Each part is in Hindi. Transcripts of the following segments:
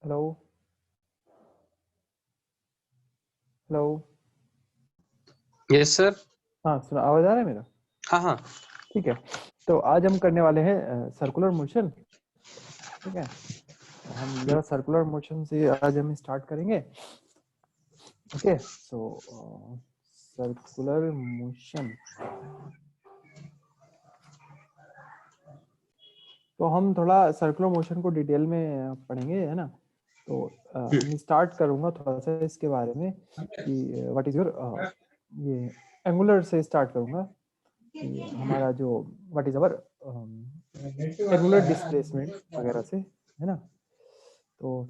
Hello hello. Yes sir. हाँ, सुना, आवाज आ रहा है मेरा? हाँ हाँ। ठीक है। तो आज हम करने वाले हैं सर्कुलर मोशन। ठीक है, हम जरा सर्कुलर मोशन से आज हम स्टार्ट करेंगे। ओके, सो सर्कुलर मोशन। तो हम थोड़ा सर्कुलर मोशन को डिटेल में पढ़ेंगे, है ना। तो मैं स्टार्ट करूंगा थोड़ा सा इसके बारे में कि व्हाट इज योर ये एंगुलर से स्टार्ट करूंगा कि हमारा जो what is our angular displacement वगैरह से, है ना। तो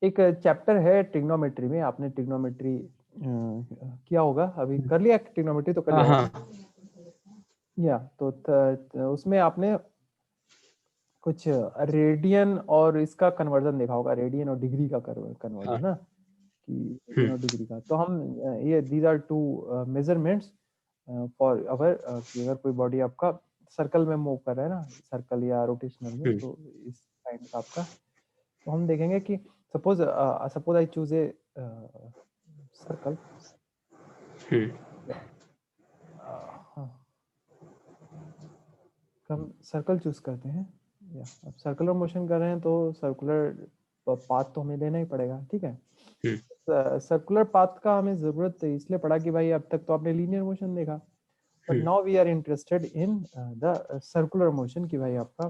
एक चैप्टर है ट्रिग्नोमेट्री में, आपने ट्रिग्नोमेट्री किया होगा, अभी कर लिया ट्रिग्नोमेट्री तो कर हाँ लिया होगा। हाँ। या तो उसमें आपने कुछ रेडियन और इसका कन्वर्जन देखा होगा, रेडियन और डिग्री का हाँ। कन्वर्जन ना, कि रेडियन और डिग्री का। तो हम ये these are two measurements for our कि अगर कोई बॉडी आपका सर्कल में मूव कर रहा है ना, सर्कल या रोटेशनल में, तो इस काइंड का आपका। तो हम देखेंगे कि suppose I choose a circle. हम सर्कल चूज करते हैं, या अब सर्कुलर मोशन कर रहे हैं तो सर्कुलर पाथ तो हमें लेना ही पड़ेगा। ठीक है, सर्कुलर पाथ का हमें जरूरत इसलिए पड़ा कि भाई अब तक तो आपने लीनियर मोशन देखा, but now we are interested in the circular motion कि भाई आपका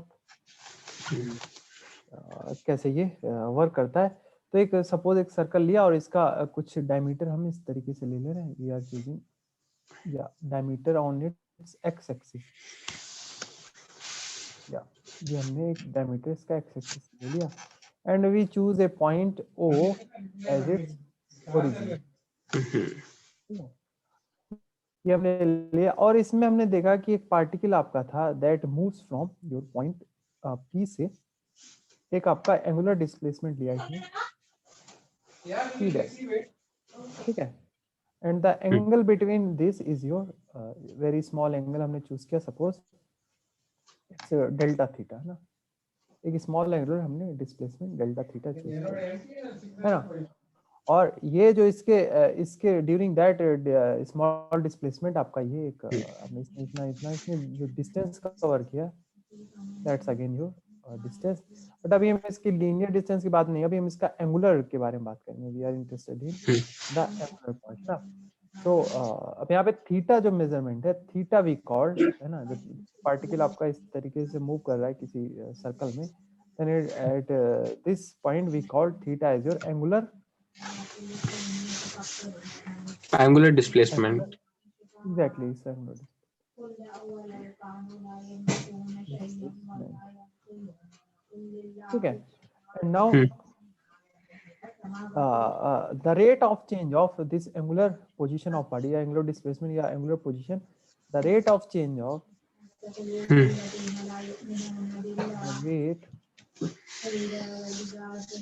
कैसे ये वर्क करता है। तो एक सपोज एक सर्कल लिया और इसका कुछ डायमीटर हम इस तरीके से ले ले रहे हैं, वी आर चूजिंग या diameter on it's x axis. या ये हमने एक डायमीटर इसका एक्स एक्सिस ले लिया and we choose a point O as its origin. ये हमने लिया और इसमें हमने देखा कि एक पार्टिकल आपका था that moves from your point P से, एक आपका एंगुलर डिस्प्लेसमेंट लिया इसने पी डैश। ठीक है, and the angle between this is your very small angle हमने चूज किया, सपोज इट्स डेल्टा थीटा ना, एक स्मॉल एंगुलर हमने डिस्प्लेसमेंट डेल्टा थीटा चूज किया, है ना। और ये जो इसके ड्यूरिंग दैट स्मॉल डिस्प्लेसमेंट आपका ये एक हमने इसने इतना इतना इसने जो डिस्टेंस का कवर किया, that's again your distance. But अभी हम इसकी लीनियर डिस्टेंस की बात नहीं, अभी हम इसका एंगुलर के बारे में बात करेंगे। We are interested in the angular point ना। तो अब यहाँ पे थीटा जो मेजरमेंट है, थीटा वी कॉल्ड, है ना, जो पार्टिकल आपका इस तरीके से मूव कर रहा है किसी सर्कल में, then at this point we call theta as your angular displacement. exactly it's angular ठीक है। and now the rate of change of this angular position of body, angular displacement या angular position, the rate of change of rate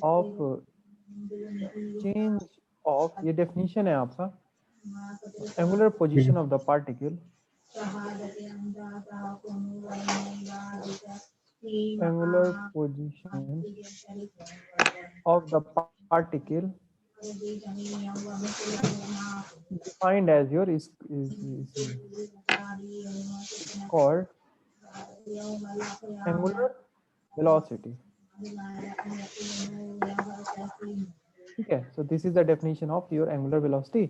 of change of, ये definition है आपका, angular position of the particle, angular position of the particle defined as your is called angular velocity. ठीक है, so this is the definition of your angular velocity.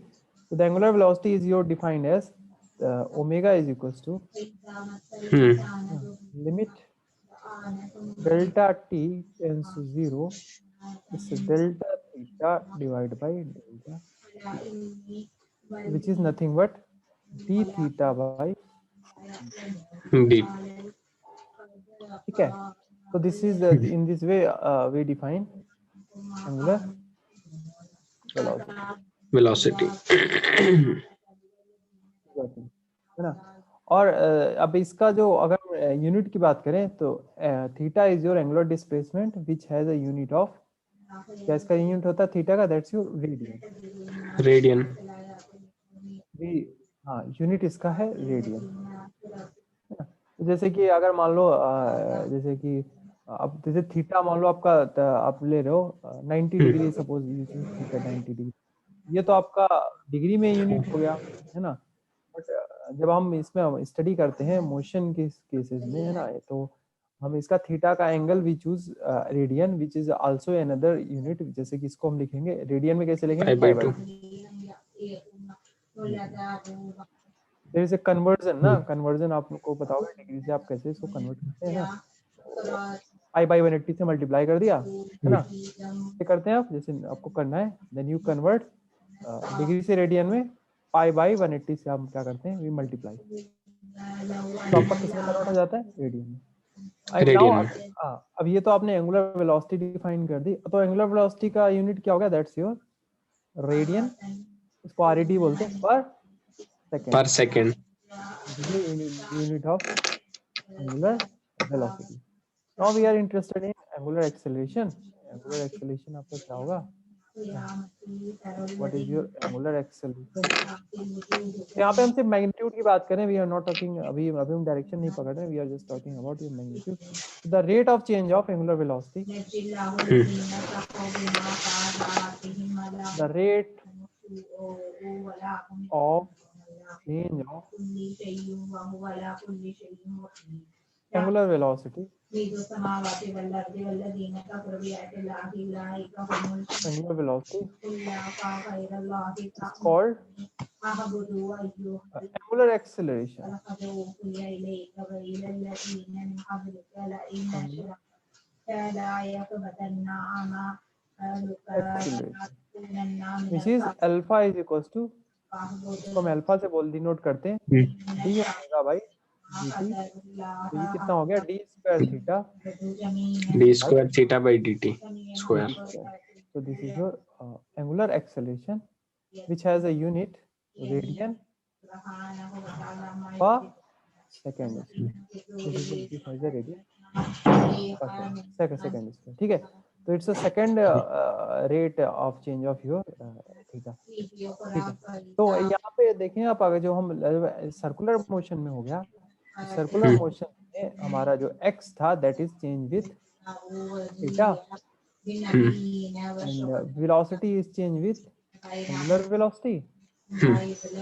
So the angular velocity is your defined as omega is equals to limit delta t tends to 0, it's delta theta divided by delta t, which is nothing but d theta by D ठीक है। So this is in this way we define angular velocity, velocity. है ना। और अब इसका जो अगर यूनिट की बात करें तो theta is your angular displacement which has a unit of, क्या इसका यूनिट होता है थीटा का, दैट्स योर रेडियन। रेडियन। हाँ, यूनिट इसका है रेडियन। जैसे कि अगर मान लो जैसे कि अब जैसे थीटा मान लो आपका आप ले रहे हो 90 degree, suppose you choose theta 90 degree, ये तो आपका डिग्री में यूनिट हो गया, है ना। बट जब हम इसमें स्टडी करते हैं मोशन के केसेस में, है ना, तो हम इसका थीटा का angle we choose radian which is also another unit. जैसे कि इसको हम लिखेंगे रेडियन में, कैसे लिखेंगे, pi by 2। There is a conversion ना, कन्वर्जन आपको पता होगा डिग्री से आप कैसे इसको कन्वर्ट करते हैं ना। पाई बाई 180 से मल्टीप्लाई कर दिया, है ना, ये करते हैं आप, जैसे आपको करना है। देन यू कन्वर्ट डिग्री से रेडियन में, पाई बाई 180 से हम क्या करते हैं, वी मल्टीप्लाई, तो आपका किसमें कन्वर्ट हो जाता है, रेडियन में। एंड नाउ रेडियन में। अब ये तो आपने एंगुलर वेलोसिटी डिफाइन कर दी, तो एंगुलर वेलोसिटी का यूनिट क्या हो गया, दैट्स योर रेडियन, इसको आरईडी बोलते हैं, per second, per second. Unit of angular velocity. Now we are interested in angular acceleration. Angular acceleration आपका क्या होगा, what is your angular acceleration. यहाँ पे हम सिर्फ मैग्नीट्यूड की बात करें, वी आर नॉट टॉकिंग, अभी हम डायरेक्शन नहीं पकड़ रहे, we are just talking about your magnitude. The rate of change of angular velocity, the rate of change of angular velocity, angular velocity is called angular acceleration. Which is alpha is equals to, इसको हम अल्फा से डिनोट करते हैं, डी ओमेगा बाई dt, तो ये कितना हो गया, D square theta, D square theta by dt square. so this is your angular acceleration which has a unit radian per second, this has a radian per second square, ठीक है। तो it's a second rate of change of your theta, ठीक है। तो यहाँ पे देखें आप, अगर जो हम सर्कुलर मोशन में हो गया, सर्कुलर मोशन में हमारा जो x था that is change with theta, and velocity is changed with angular velocity,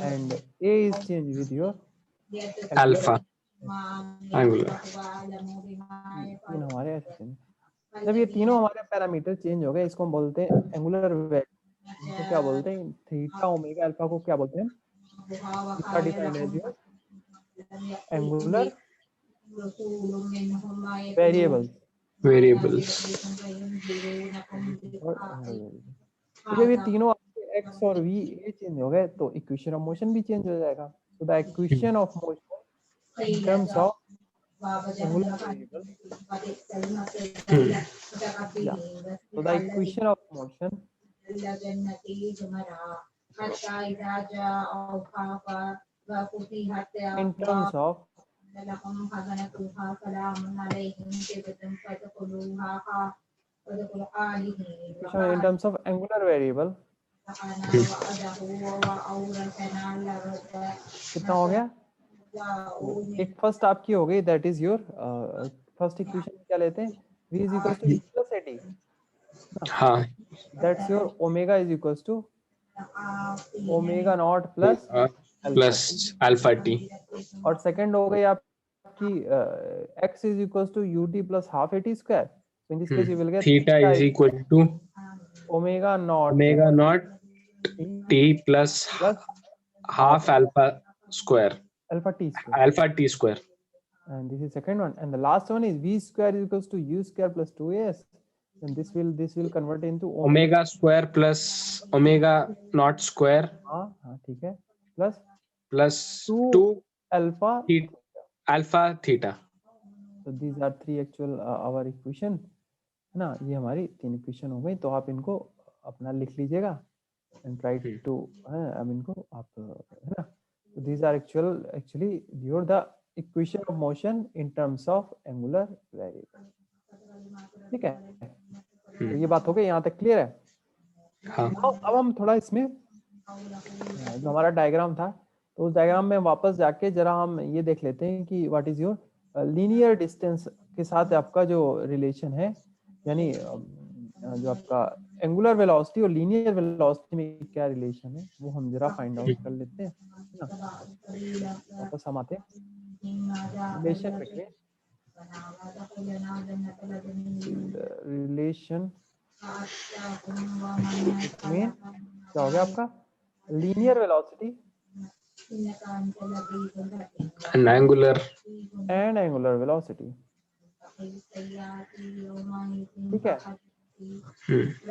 and a is changed with your alpha angular. तीन हमारे ऐसे हैं। जब ये तीनों हमारे पैरामीटर चेंज हो गए, इसको हम बोलते हैं एंगुलर वैल्यू, इसको क्या बोलते हैं, थीटा ओमेगा अल्फा को क्या बोलते हैं, इसका defined as your angular variables, जब ये तीनों x और v a चेंज हो गए तो इक्वेशन ऑफ मोशन भी चेंज हो जाएगा। तो the equation of motion in terms of angular variable, so the equation of motion in terms of angular variable कितना हो गया, एक फर्स्ट आपकी हो गई, that is your first equation क्या लेते हैं, v is equals to e plus at, हाँ that's your omega is equals to omega naught plus alpha t, और सेकंड हो गई आपकी x is equals to ut plus half at square, so in this case you will get theta is equal to omega naught t plus half alpha square, alpha t square, and this is second one, and the last one is v square is equals to u square plus 2as, and this will convert into omega square plus omega naught square, हाँ ठीक है, plus 2 alpha theta. So these are three actual our equation, है ना, ये हमारी तीन इक्वेशन हो गई। तो आप इनको अपना लिख लीजिएगा एंड ट्राई टू, अब इनको आप, है ना, तो these are actually your the equation of motion in terms of angular variable, ठीक है। तो ये बात हो गई, यहाँ तक क्लियर है। हाँ। अब हम थोड़ा इसमें जो हमारा डायग्राम था, तो उस डायग्राम में वापस जाके जरा हम ये देख लेते हैं कि what is your linear distance के साथ आपका जो रिलेशन है, यानी जो आपका एंगुलर वेलोसिटी और लीनियर वेलोसिटी में क्या रिलेशन है वो हम जरा फाइंड आउट कर लेते हैं, है ना। वापस हम आते हैं रिलेशन बिटवीन क्या हो गया आपका linear velocity and angular. And angular velocity. ठीक है,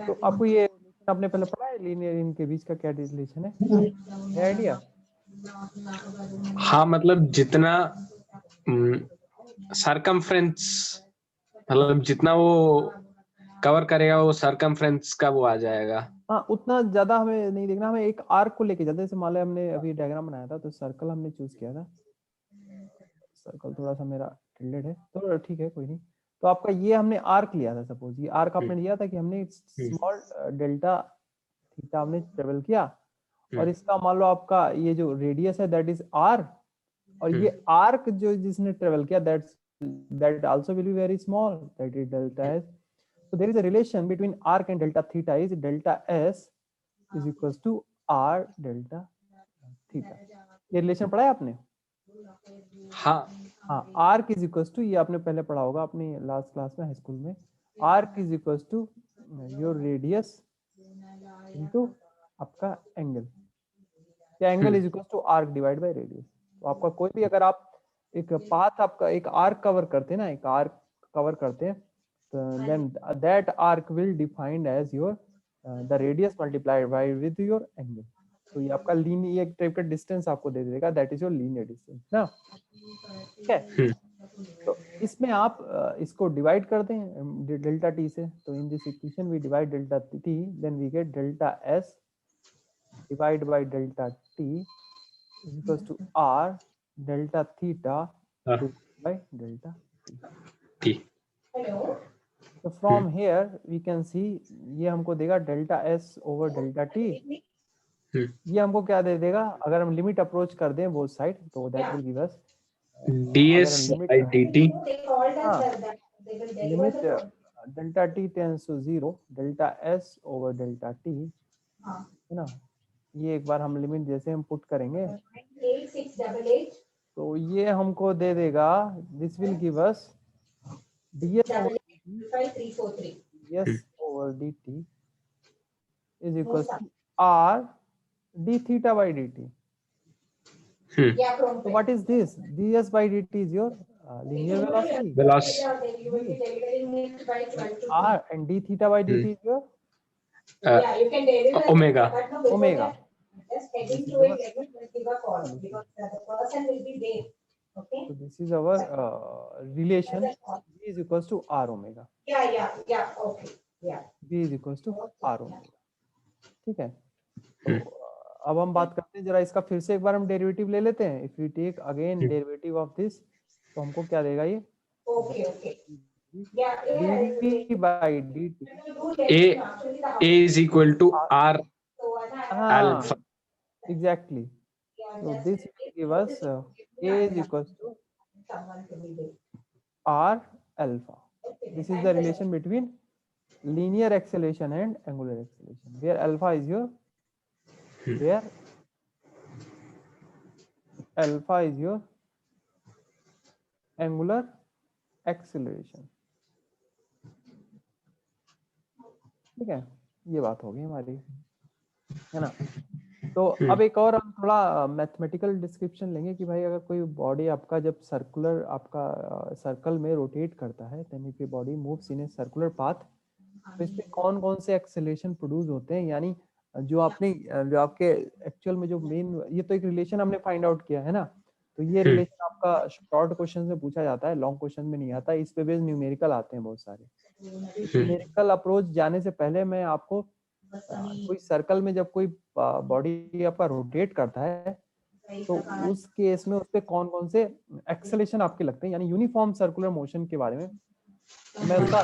तो आपको ये आपने पहले पढ़ा है लीनियर, इनके बीच का क्या रिलेशन है आइडिया? हाँ मतलब जितना सरकमफ्रेंस, मतलब जितना वो कवर करेगा वो सरकमफ्रेंस का वो आ जाएगा। हाँ, उतना ज्यादा हमें नहीं देखना, हमें एक आर्क को लेके चलते। जैसे मान लो हमने अभी डायग्राम बनाया था तो सर्कल हमने चूज किया था, सर्कल थोड़ा सा मेरा टिल्डेड है तो ठीक है कोई नहीं। तो आपका ये हमने आर्क लिया था, सपोज ये आर्क आपने लिया था कि हमने स्मॉल डेल्टा थीटा हमने ट्रेवल किया, और इसका मान लो आपका ये जो रेडियस है दैट इज आर, और ये आर्क जो जिसने ट्रेवल किया that also will be very small, that is delta S. So there is a relation between arc and delta theta is delta s is equals to r delta theta। ये रिलेशन पढ़ा है आपने? हाँ हाँ, arc is equals to, ये आपने पहले पढ़ा होगा अपनी लास्ट क्लास में हाई स्कूल में, arc is equals to your radius into आपका एंगल, या angle is equals to arc divided by radius। तो आपका कोई भी अगर आप एक पाथ आपका एक आर्क कवर करते हैं ना, एक आर्क कवर करते हैं, then that arc will defined as your the radius multiplied by with your angle। तो ये आपका लीनियर एक टाइप का डिस्टेंस आपको दे देगा, that is your linear distance ना। ठीक है, तो इसमें आप इसको डिवाइड कर दें डेल्टा टी से, तो in this equation we divide delta T, then we get delta S divide by delta T is equal to R delta theta by delta T. तो from here we can see, ये हमको देगा delta S over delta T. ये हमको क्या दे देगा अगर हम लिमिट अप्रोच कर दें बोथ साइड, तो that will give us ds by dt। Limit delta t tends to 0 delta S over delta t, है ना। ये एक बार हम लिमिट जैसे हम पुट करेंगे तो ये हमको दे देगा, this will give us ds over dt is equals to r d theta by dt। So what is this? ds by dt is your linear velocity, r, and d theta by dt is your omega। omega। So this is our relation, b is equals to r omega। b is equals to r omega। ठीक है, तो अब हम बात करते हैं जरा इसका, फिर से एक बार हम डेरिवेटिव ले लेते हैं। If we take again derivative of this, तो हमको क्या देगा ये dt by dt a is equal to r alpha। exactly। So this will give us a is equals to r alpha। This is the relation between linear acceleration and angular acceleration, where alpha is your angular acceleration। ठीक है, ये बात होगी हमारी, है ना। तो अब एक और हम थोड़ा मैथमेटिकल डिस्क्रिप्शन लेंगे कि भाई अगर कोई बॉडी आपका जब सर्कुलर आपका सर्कल में रोटेट करता है, then if a body moves in a circular path, तो इस पे कौन कौन से एक्सेलरेशन प्रोड्यूस होते हैं, यानी जो आपके एक्चुअल में जो मेन, ये तो एक रिलेशन हमने फाइंड आउट किया है ना। तो ये रिलेशन आपका शॉर्ट क्वेश्चन में पूछा जाता है, लॉन्ग क्वेश्चन में नहीं आता। इस पे बेस्ड न्यूमेरिकल आते हैं बहुत सारे। न्यूमेरिकल अप्रोच जाने से पहले मैं आपको कोई सर्कल में जब कोई बॉडी आपका रोटेट करता है तो उस केस में उस पे कौन कौन से एक्सेलरेशन आपके लगते हैं, यानी यूनिफॉर्म सर्कुलर मोशन के बारे में मैं उसका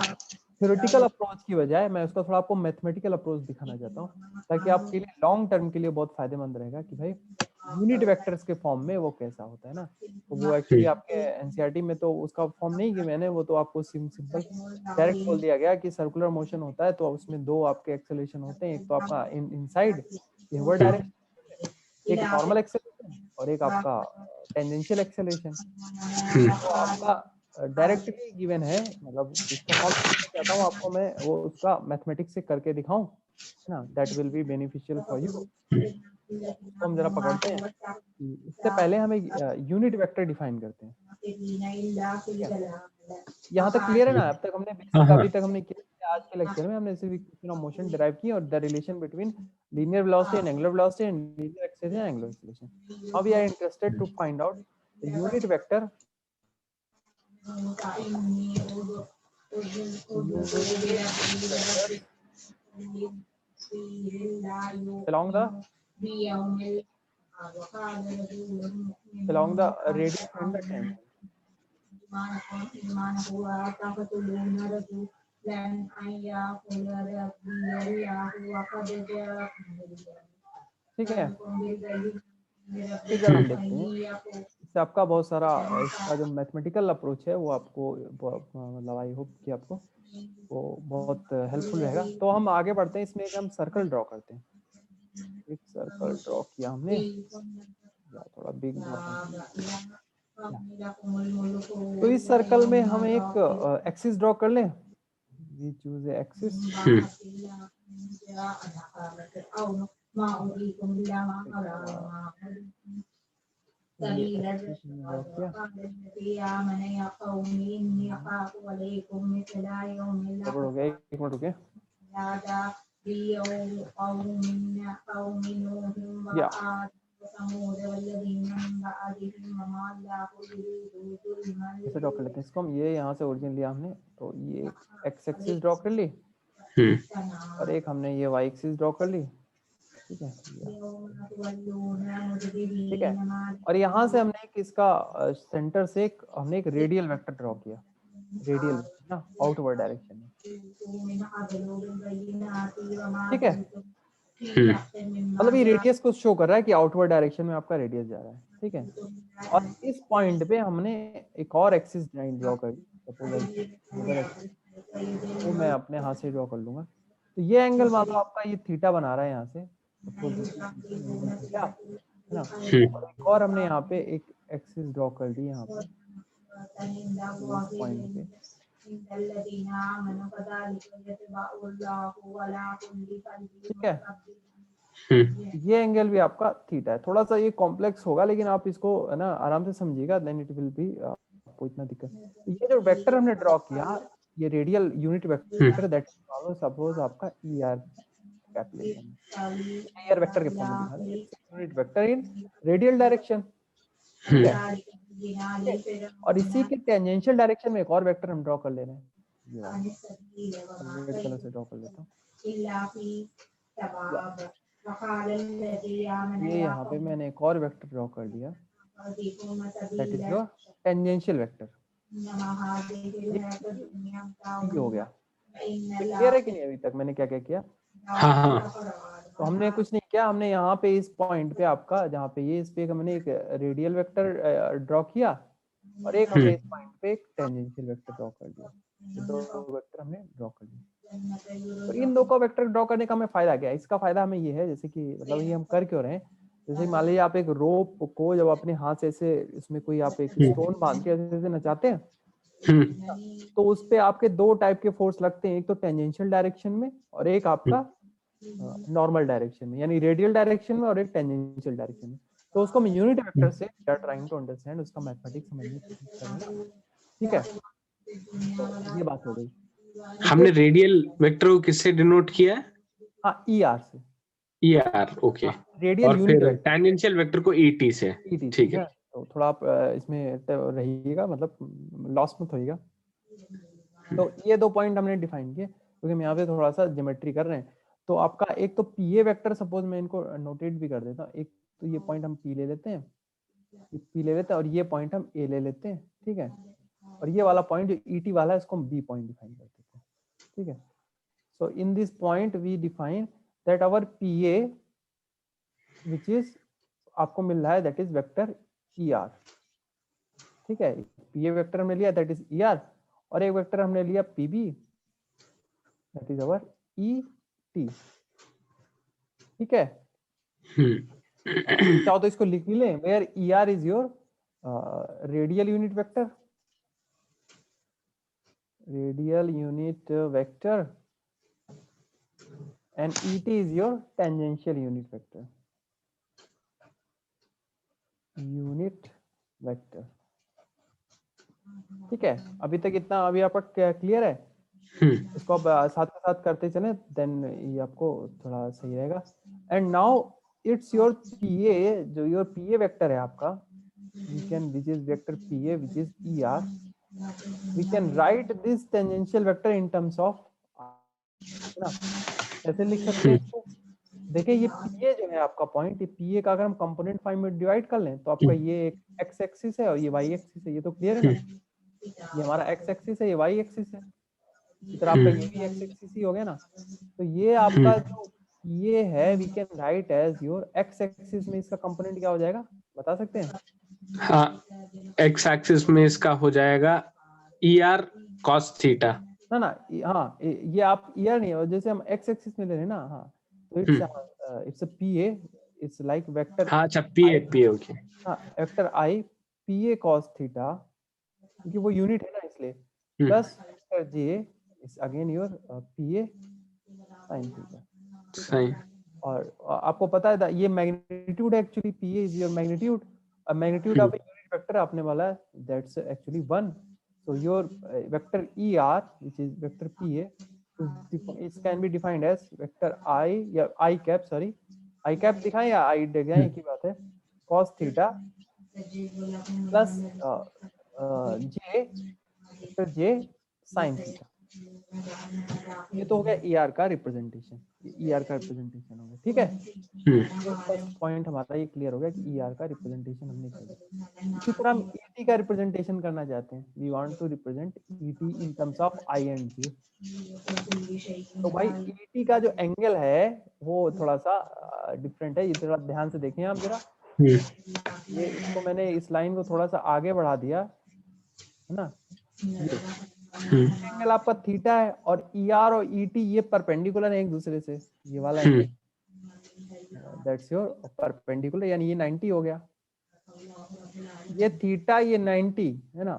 थ्योरेटिकल अप्रोच की बजाय मैं उसका थोड़ा आपको मैथमेटिकल अप्रोच दिखाना चाहता हूँ, ताकि आपके लिए लॉन्ग टर्म के लिए बहुत फायदेमंद रहेगा कि भाई यूनिट वेक्टर्स के फॉर्म में वो कैसा होता है ना। तो वो एक्चुअली आपके एनसीईआरटी में तो उसका फॉर्म नहीं कि मैंने, वो तो आपको सिंपल डायरेक्ट बोल दिया गया कि सर्कुलर मोशन होता है तो उसमें दो आपके एक्सेलरेशन होते हैं, एक तो आपका इनसाइड इनवर्ड डायरेक्शन, एक नॉर्मल एक्सेलरेशन और एक आपका टेंजेंशियल एक्सेलरेशन। तो आपका डायरेक्टली गिवन है, मतलब इसका फॉर्म चाहता हूँ आपको मैं वो उसका मैथमेटिक्स से करके दिखाऊं, है ना, that will be beneficial for you. तो हम जरा पकड़ते हैं कि इससे पहले हमें यूनिट वेक्टर डिफाइन करते हैं, ठीक है। यहाँ तक क्लियर है ना? अब तक हमने बेसिक अभी तक हमने किया, आज के लेक्चर में हमने सिर्फ इक्वेशन ऑफ मोशन डिराइव की और the relation between linear velocity and angular velocity and linear acceleration and angular acceleration. Now we are interested to find out the unit vector along the radius and the tangent. ठीक है, फिगर हम देखते हैं, इससे आपका बहुत सारा इसका जो मैथमेटिकल अप्रोच है वो आपको मतलब आई होप कि आपको वो बहुत हेल्पफुल रहेगा। तो हम आगे बढ़ते हैं, इसमें एक हम सर्कल ड्रॉ करते हैं। एक सर्कल ड्रॉ किया हमने, थोड़ा बिग तो इस सर्कल में हम एक एक्सिस ड्रॉ कर लें। वी चूज एक्सिस, हो गया, एक मिनट रुके, या ऐसे ड्रॉ कर लेते हैं इसको हम। ये यहाँ से ओरिजिन लिया हमने, तो ये एक्स एक्सिस ड्रॉ कर ली और एक हमने ये वाई एक्सिस ड्रॉ कर ली, ठीक है, ठीक है। और यहाँ से हमने एक इसका सेंटर से एक हमने एक रेडियल वेक्टर ड्रॉ किया, रेडियल ना, आउटवर्ड डायरेक्शन में, ठीक है। मतलब ये रेडियस को शो कर रहा है कि आउटवर्ड डायरेक्शन में आपका रेडियस जा रहा है, ठीक है। और इस पॉइंट पे हमने एक और एक्सिस लाइन ड्रॉ कर दी, सपोज एक्सिस, वो मैं अपने हाथ से ड्रॉ कर लूंगा। तो ये एंगल मान लो आपका ये थीटा बना रहा है यहाँ से, सपोज थीटा, है ना। और एक और हमने यहाँ पे एक एक्सिस ड्रॉ कर दी यहाँ पे, इस पॉइंट पे, ठीक है। ये एंगल भी आपका थीटा है। थोड़ा सा ये कॉम्प्लेक्स होगा लेकिन आप इसको है ना आराम से समझिएगा, देन इट विल बी, आपको इतना दिक्कत। तो ये जो वेक्टर हमने ड्रॉ किया, ये radial unit vector, that suppose आपका ER कैपिटल ER वेक्टर के फॉर्म में दिखा रहे हैं, यूनिट वेक्टर इन रेडियल डायरेक्शन, ठीक है। और इसी के टेंजेंशियल डायरेक्शन में एक और वेक्टर हम ड्रॉ कर ले रहे हैं, रेड कलर से ड्रॉ कर लेता हूँ। ये यहाँ पे मैंने एक और वेक्टर ड्रॉ कर दिया, that is your tangential vector. ये हो गया, क्लियर है कि नहीं अभी तक मैंने क्या क्या किया? हाँ। तो हमने कुछ नहीं किया, हमने यहाँ पे इस पॉइंट पे आपका जहाँ पे ये, इस पे हमने एक रेडियल वेक्टर ड्रॉ किया और एक हमने इस पॉइंट पे एक टेंजेंशियल वेक्टर ड्रॉ कर दिया। ये दो वेक्टर हमने ड्रॉ कर दिए। तो इन दो का वेक्टर ड्रॉ करने का हमें फायदा क्या है? इसका फायदा हमें ये है, जैसे कि मतलब ये हम कर क्यों रहे हैं, जैसे मान लीजिए आप एक रोप को जब अपने हाथ से ऐसे इसमें कोई आप एक स्टोन बांध के ऐसे नचाते हैं, तो उस पे आपके दो टाइप के फोर्स लगते हैं, एक तो टेंजेंशियल डायरेक्शन में और एक आपका नॉर्मल डायरेक्शन में, यानी रेडियल डायरेक्शन में और एक टेंजेंशियल डायरेक्शन में। तो उसको हम यूनिट वेक्टर से ट्राइंग टू अंडरस्टैंड, उसका मैथमेटिक्स समझने की कोशिश करेंगे, ठीक है। तो ये बात हो गई। हमने रेडियल वेक्टर को किससे डिनोट किया है? हाँ, ER से। ER, okay. रेडियल और यूनिट फिर टेंजेंशियल वेक्टर को ET से, ठीक है। तो थोड़ा आप इसमें रहिएगा, मतलब लॉस मत होइएगा। तो ये दो पॉइंट हमने डिफाइन किए, क्योंकि हम यहाँ पे थोड़ा सा ज्योमेट्री कर रहे हैं। तो आपका एक तो PA वेक्टर, सपोज मैं इनको नोटेट भी कर देता हूँ, एक तो ये पॉइंट हम P ले लेते हैं, P ले लेते हैं, और ये पॉइंट हम A ले लेते हैं, ठीक है। और ये वाला पॉइंट जो ET वाला है इसको हम B पॉइंट डिफाइन कर देते हैं, ठीक है. So in this point we define that our PA which is आपको मिल रहा है that is vector ER. ठीक है, PA वेक्टर हमने लिया that is ER और एक वेक्टर हमने लिया PB that is our ET. ठीक है. चाहो तो इसको लिख भी लें where ER is your radial unit vector. Radial unit vector and ET is your tangential unit vector. Unit vector. ठीक है, अभी तक इतना अभी आपका क्लियर है. इसको आप साथ के साथ करते चले देन ये आपको थोड़ा सही रहेगा. And now it's your PA, जो योर PA वेक्टर है आपका, we can which is vector PA which is ER, we can write this tangential vector in terms of ना ऐसे लिख सकते हैं इसको. देखिए ये PA जो है आपका पॉइंट, ये PA का अगर हम कंपोनेंट फाइव में डिवाइड कर लें तो आपका ये एक x एक्सिस है और ये y एक्सिस है. ये तो क्लियर है ना, ये हमारा x एक्सिस है, ये y एक्सिस है. इधर आपका ये भी x एक्सिस ही हो गया ना. तो ये आपका जो ये है we can write as your x axis में इसका कंपोनेंट क्या हो जाएगा बता सकते हैं? हाँ, x एक्सिस में इसका हो जाएगा ER cos थीटा. ना हाँ ये आप ER नहीं है, जैसे हम x एक्सिस में ले रहे हैं ना. हाँ तो it's a PA, it's like vector. हाँ अच्छा, PA ओके. हाँ vector I PA cos theta, क्योंकि वो यूनिट है ना इसलिए, plus vector J is again your PA sin theta. सही. और आपको पता है ये magnitude actually PA is your magnitude. Magnitude of unit vector आपने वाला है that's actually 1. So your vector ER which is vector PA it can be defined as vector I या I cap, sorry I cap दिखाएं या I दिखाएं, एक ही बात है, cos theta plus J vector J sin theta. ये तो हो गया ER का रिप्रेजेंटेशन, ER का रिप्रेजेंटेशन हो गया. ठीक है, तो फर्स्ट पॉइंट हमारा ये क्लियर हो गया कि ER का रिप्रेजेंटेशन हमने किया. इसी तरह हम ET का रिप्रेजेंटेशन करना चाहते हैं. We want to represent ET in terms of I and J. तो भाई ET का जो एंगल है वो थोड़ा सा डिफरेंट है. ये थोड़ा ध्यान से देखें आप जरा. ये इसको मैंने इस लाइन को थोड़ा सा आगे बढ़ा दिया है ना. एंगल आपका थीटा है और ER और ET ये परपेंडिकुलर है एक दूसरे से. ये वाला एंगल दैट्स योर परपेंडिकुलर, यानी ये 90 हो गया. ये थीटा ये 90 है ना,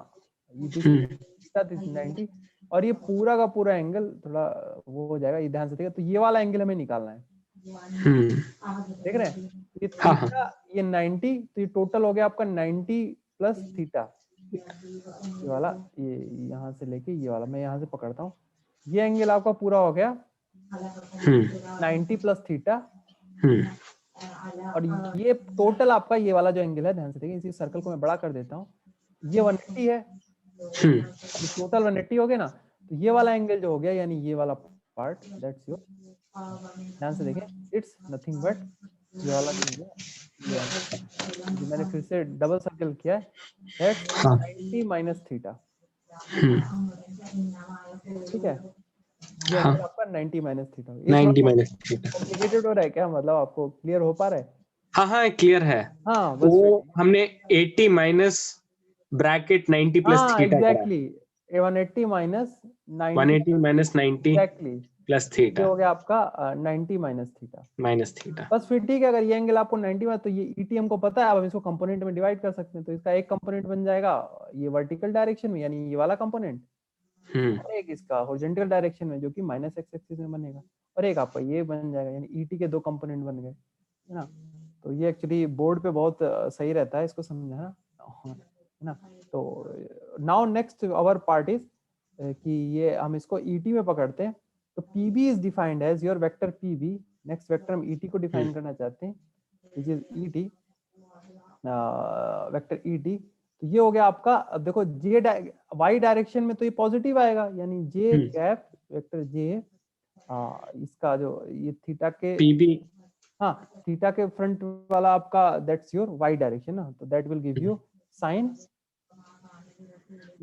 थीटा 90 और ये पूरा का पूरा एंगल थोड़ा वो हो जाएगा. ये ध्यान से देखिए, तो ये वाला एंगल हमें निकालना है. देख रहे हैं ये थीटा ये 90, तो ये टोटल हो गया आपका 90 प्लस थीटा. ये वाला ये यहाँ से लेके ये वाला मैं यहाँ से पकड़ता हूँ. ये एंगल आपका पूरा हो गया 90 प्लस थीटा और ये टोटल आपका ये वाला जो एंगल है, ध्यान से देखिए, इसी सर्कल को मैं बड़ा कर देता हूँ. ये 180 है, टोटल 180 हो गया ना. तो ये वाला एंगल जो हो गया यानी ये वाला पार्ट दैट्स योर, ध्यान से देखें, इट्स नथिंग बट ये वाला जो है मैंने फिर से डबल सर्कल किया है, दैट्स 90 माइनस थीटा. ठीक है, ये एंगल आपका 90 minus theta. 90 minus theta complicated हो रहा है क्या, मतलब आपको क्लियर हो पा रहा है? हाँ क्लियर है. हाँ बस वो हमने 80 minus bracket 90 plus theta exactly 180 minus 180 minus 90 exactly plus theta, ये हो गया आपका 90 माइनस थीटा. बस फिर ठीक है, अगर ये एंगल आपको 90 में, तो ये ET हमको पता है, अब हम इसको कंपोनेंट में डिवाइड कर सकते हैं. तो इसका एक कंपोनेंट बन जाएगा ये वर्टिकल डायरेक्शन में यानी ये वाला कंपोनेंट, और एक इसका हॉरिजॉन्टल डायरेक्शन में जो कि माइनस x एक्सिस में बनेगा, और एक आपका ये बन जाएगा, यानी ET के दो कंपोनेंट बन गए है ना. तो ये एक्चुअली बोर्ड पे बहुत सही रहता है इसको समझना है ना. तो now next our part is कि ये हम इसको ET में पकड़ते हैं. तो PB is defined as your vector PB. Next vector हम ET को डिफाइन करना चाहते हैं which is ET, vector ET. तो ये हो गया आपका, अब देखो y डायरेक्शन में तो ये पॉजिटिव आएगा, यानी J कैप वेक्टर J इसका जो ये थीटा के PB, हाँ थीटा के फ्रंट वाला आपका दैट्स योर y डायरेक्शन ना. तो that will give you sine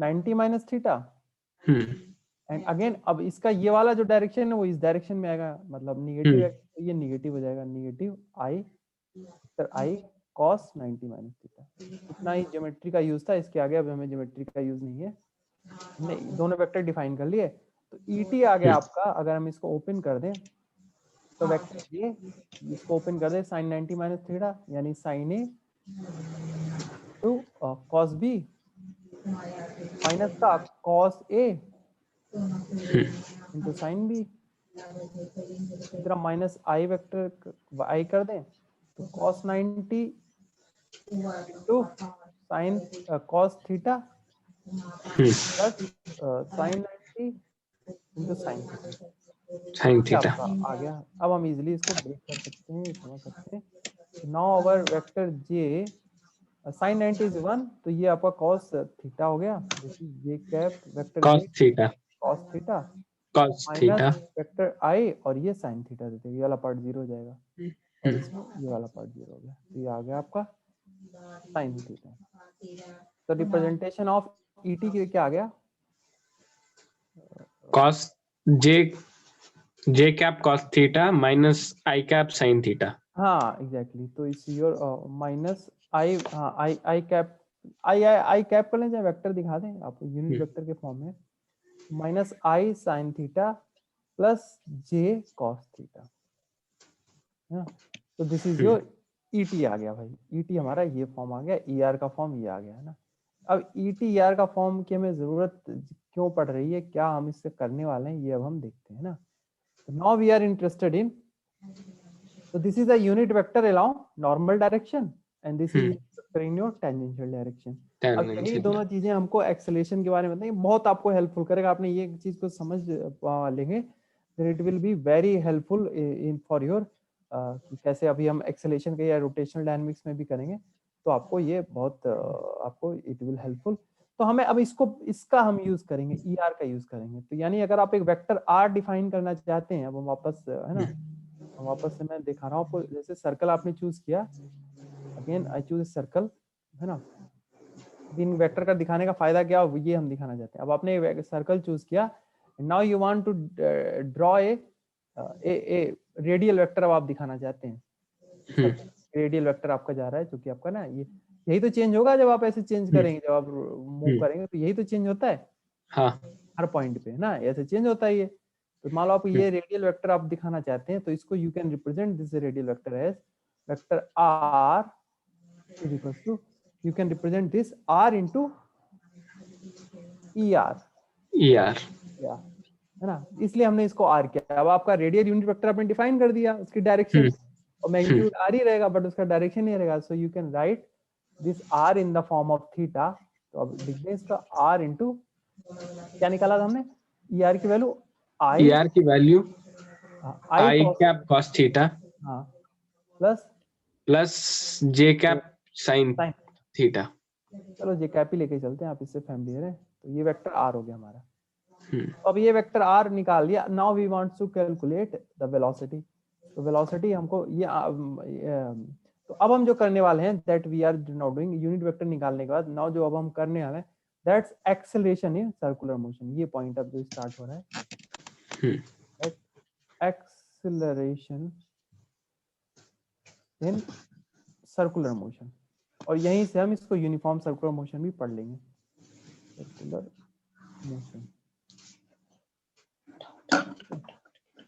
90 minus theta and again अब इसका ये वाला जो डायरेक्शन है वो इस डायरेक्शन में आएगा, मतलब निगेटिव है तो ये निगेटिव हो जाएगा, निगेटिव आई आई cos 90 माइनस थीटा। इतना ही ज्योमेट्री का यूज था, इसके आगे अब हमें ज्योमेट्री का यूज नहीं है, हमने दोनों वेक्टर डिफाइन कर लिए। तो ईटी आ गया आपका, अगर हम इसको ओपन कर दें तो वेक्टर ये, इसको ओपन कर दें sin 90 माइनस थीटा, यानी sin A to cos B minus का cos A into sine B, इधर माइनस आई वेक्टर आई कर दें तो cos 90 to sine cos theta plus sine 90 into sine theta आ गया। अब हम इजीली इसको ब्रेक कर सकते हैं, समझ सकते हैं। Now our vector J sine 90 is 1, तो ये आपका cos थीटा हो गया, ये cap vector cos theta cos theta cos theta minus vector I और ये sin थीटा देते हैं, ये वाला पार्ट 0 हो जाएगा और इसमें ये वाला पार्ट 0 हो गया, तो ये आ गया आपका sin थीटा। तो रिप्रेजेंटेशन ऑफ ईटी के क्या आ गया, cos j cap cos theta minus i cap sin theta. हाँ एग्जैक्टली, तो इस योर माइनस आई, हाँ आई कैप आई कैप कर लें, चाहे वेक्टर दिखा दें आपको यूनिट वेक्टर के फॉर्म में, माइनस आई साइन थीटा प्लस जे कॉस थीटा, तो दिस इज योर ईटी आ गया भाई, ईटी हमारा ये फॉर्म आ गया, ईआर का फॉर्म ये आ गया है ना। अब ईटी ईआर का फॉर्म की हमें जरूरत क्यों पड़ रही है, क्या हम इससे करने वाले हैं, ये अब हम देखते हैं ना। Now we are interested in, so this is a unit vector along normal direction and this is in your tangential direction। अब यही दोनों चीजें हमको एक्सेलेरेशन के बारे में बताएंगे, बहुत आपको हेल्पफुल करेगा, आपने ये चीज को समझ लेंगे then it will be very helpful in for your कैसे अभी हम एक्सेलेरेशन के या रोटेशनल डायनामिक्स में भी करेंगे, तो आपको ये बहुत आपको इट विल हेल्पफुल। तो हमें अब इसका हम यूज करेंगे, ईआर का यूज करेंगे। तो यानी अगर आप एक वेक्टर आर डिफाइन करना चाहते हैं, अब हम वापस है ना, वापस से मैं दिखा रहा हूँ आपको, जैसे सर्कल आपने चूज किया, अगेन आई चूज सर्कल, है ना। इन वेक्टर का दिखाने का फायदा क्या, ये हम दिखाना चाहते हैं। अब आपने सर्कल चूज किया, now you want to draw a radial vector, अब आप दिखाना चाहते हैं, रेडियल वेक्टर आपका जा रहा है, क्योंकि आपका ना ये यही तो चेंज होगा जब आप ऐसे चेंज करेंगे, जब आप मूव करेंगे तो यही तो चेंज होता है, हाँ हर पॉइंट पे ना ऐसे चेंज होता है ये। तो मान लो आप ये रेडियल वेक्टर आप दिखाना चाहते हैं, तो इसको you can represent this radial vector as vector R is equal to, you can represent this R into ER, है ना, इसलिए हमने इसको आर किया। अब आपका रेडियल यूनिट वेक्टर आपने डिफाइन कर दिया, उसकी डायरेक्शन और मैग्नीट्यूड आर ही रहेगा, बट उसका डायरेक्शन नहीं रहेगा, so you can write this R in the form of theta. तो अब लिख दें इसका आर इनटू, क्या निकाला था हमने, ईआर की वैल्यू आई, ईआर की वैल्यू आई कैप cos थीटा, हाँ प्लस जे कैप sin थीटा। चलो जे कैप ही लेके चलते हैं, आप इससे फैमिलियर हैं। तो ये वेक्टर आर हो गया हमारा। अब ये वेक्टर आर निकाल लिया, now we want to calculate the velocity. तो वेलोसिटी हमको ये तो अब हम जो करने वाले हैं, that we are now doing, unit vector निकालने के बाद नाउ जो अब हम करने वाले हैं, that's acceleration in circular motion. ये पॉइंट अब जो स्टार्ट हो रहा है, एक्सेलरेशन इन सर्कुलर मोशन, और यहीं से हम इसको यूनिफॉर्म सर्कुलर मोशन भी पढ़ लेंगे। सर्कुलर मोशन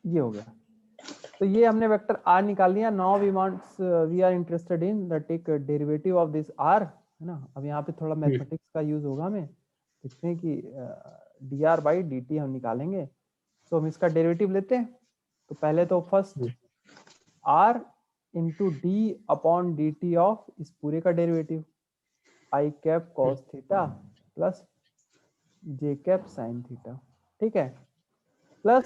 ये हो गया। तो ये हमने वेक्टर आर निकाल लिया। Now we are interested in the take derivative of this R, है ना। अब यहाँ पे थोड़ा मैथमेटिक्स का यूज होगा, हमें देखते हैं कि D R by D T हम निकालेंगे। तो हम इसका डेरिवेटिव लेते हैं। तो पहले तो first R into D upon D T of इस पूरे का derivative, I cap cos theta plus J cap sine theta, ठीक है, plus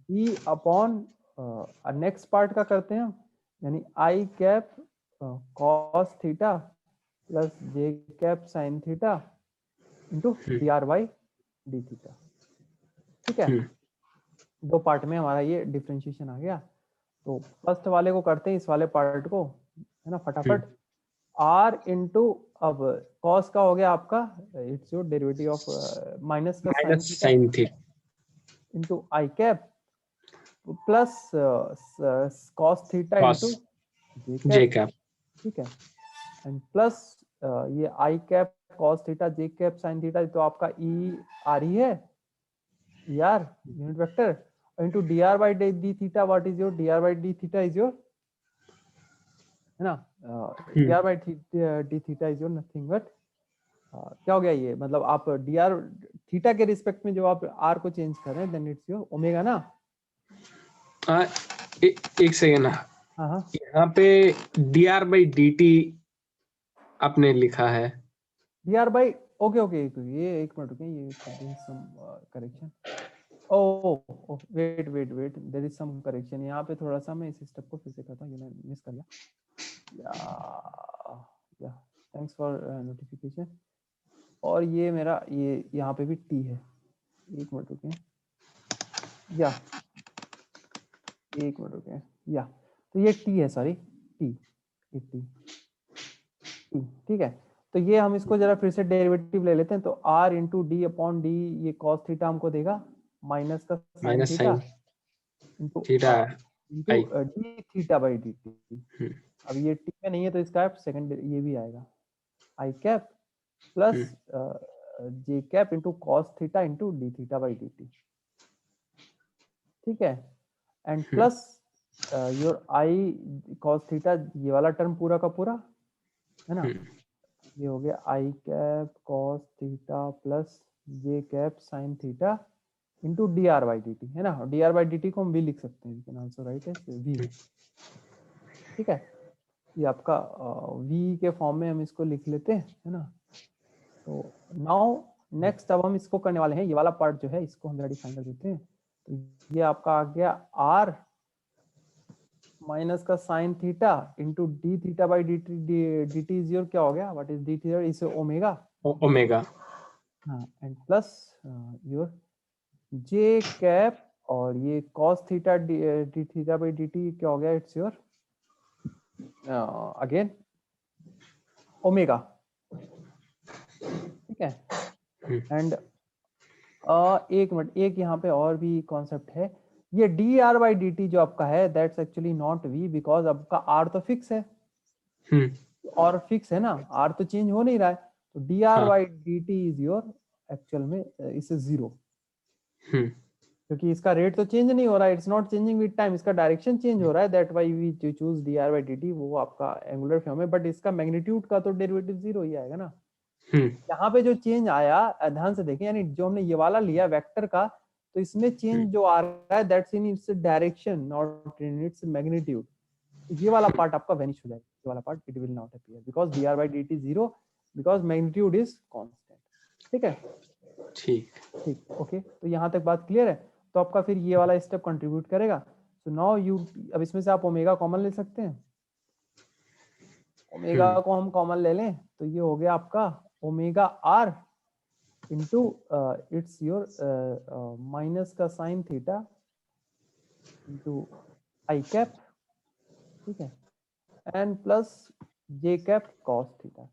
D upon next part का करते हैं, यानी I cap cos theta plus J cap sine theta into D R by D theta, ठीक है। दो पार्ट में हमारा ये डिफरेंशिएशन आ गया। तो फर्स्ट वाले को करते हैं, इस वाले पार्ट को, है ना, फटाफट। आर इंटू अब cos का हो गया आपका, it's your derivative of minus का sin minus theta sine theta into I cap plus cos theta cos into j J cap, cap. ठीक है, एंड प्लस ये I cap cos theta j cap sin theta, तो आपका E आ रही है ER unit vector into dr by d theta. What is your dr by d theta is your, है ना, dr by d theta is your nothing but क्या हो गया ये, मतलब आप dr थीटा के रिस्पेक्ट में जो आप r को चेंज कर रहे हैं देन इट्स योर ओमेगा ना। एक सेकेंड, हाँ हाँ, यहाँ पे dr by dt आपने लिखा है। dr by, ओके ओके, ये एक मिनट रुकिए, ये some correction, oh wait wait wait, there is some correction यहाँ पे, थोड़ा सा मैं इस स्टेप को फिर से करता हूँ, ये मैं मिस कर गया, या थैंक्स फॉर नोटिफिकेशन। और ये मेरा ये यहाँ पे भी टी है, एक मिनट रुकिए, या एक मिनट रुकिए, या तो ये टी है, सॉरी टी, ये टी, ठीक है। तो ये हम इसको जरा फिर से डेरिवेटिव ले लेते हैं, तो R into D upon D, ये कॉस थीटा हमको देगा माइनस का sine minus theta sine into theta into I. D theta by D T. अब ये टी में नहीं है तो इसका सेकंड ये भी आएगा, I cap plus J cap into cos theta into D theta by D T, ठीक है, and plus your I cos theta, ये वाला टर्म पूरा का पूरा, है ना, ये हो गया I cap cos theta plus J cap sine theta into D R by D T, है ना, D R by D T को हम भी लिख सकते हैं, you can also write as we, ठीक है, ये आपका v के फॉर्म में हम इसको लिख लेते हैं, है ना। तो नाउ नेक्स्ट अब हम इसको करने वाले हैं, ये वाला पार्ट जो है इसको हम जरा डिफाइन कर देते हैं। तो ये आपका आ गया r माइनस का sine theta into D theta by D T is your, क्या हो गया, what is D theta, is omega, omega, हाँ, and plus your J cap, और ये cos theta D theta by D T क्या हो गया, इट्स योर अगेन ओमेगा, ठीक है, एंड एक मिनट, एक यहाँ पे और भी कॉन्सेप्ट है, ये D R by D T जो आपका है that's actually not V, because आपका आर तो फिक्स है, और फिक्स है ना, आर तो चेंज हो नहीं रहा है, तो D R by D T is your actual में इसे जीरो, क्योंकि इसका रेट तो चेंज नहीं हो रहा है, it's not changing with time, इसका डायरेक्शन चेंज हो रहा है, that why we choose D R by D T, वो आपका एंगुलर फॉर्म है, बट इसका मैग्नीट्यूड का तो डेरिवेटिव जीरो ही आएगा ना। यहाँ पे जो चेंज आया ध्यान से देखें, यानी जो हमने ये वाला लिया वेक्टर का, तो इसमें चेंज जो आ रहा है that's in its direction not in its magnitude, ये वाला पार्ट आपका वेनिश हो जाएगा, ये वाला part it will not appear because D R by D T zero, because magnitude is constant, ठीक है, ठीक, ओके, तो यहाँ तक बात क्लियर है। तो आपका फिर ये वाला स्टेप कंट्रीब्यूट करेगा, सो नाउ यू, अब इसमें से आप ओमेगा कॉमन ले सकते हैं, ओमेगा को हम कॉमन ले लें तो ये हो गया आपका omega R into its your minus का sine theta into I cap, ठीक है, and plus J cap cos theta.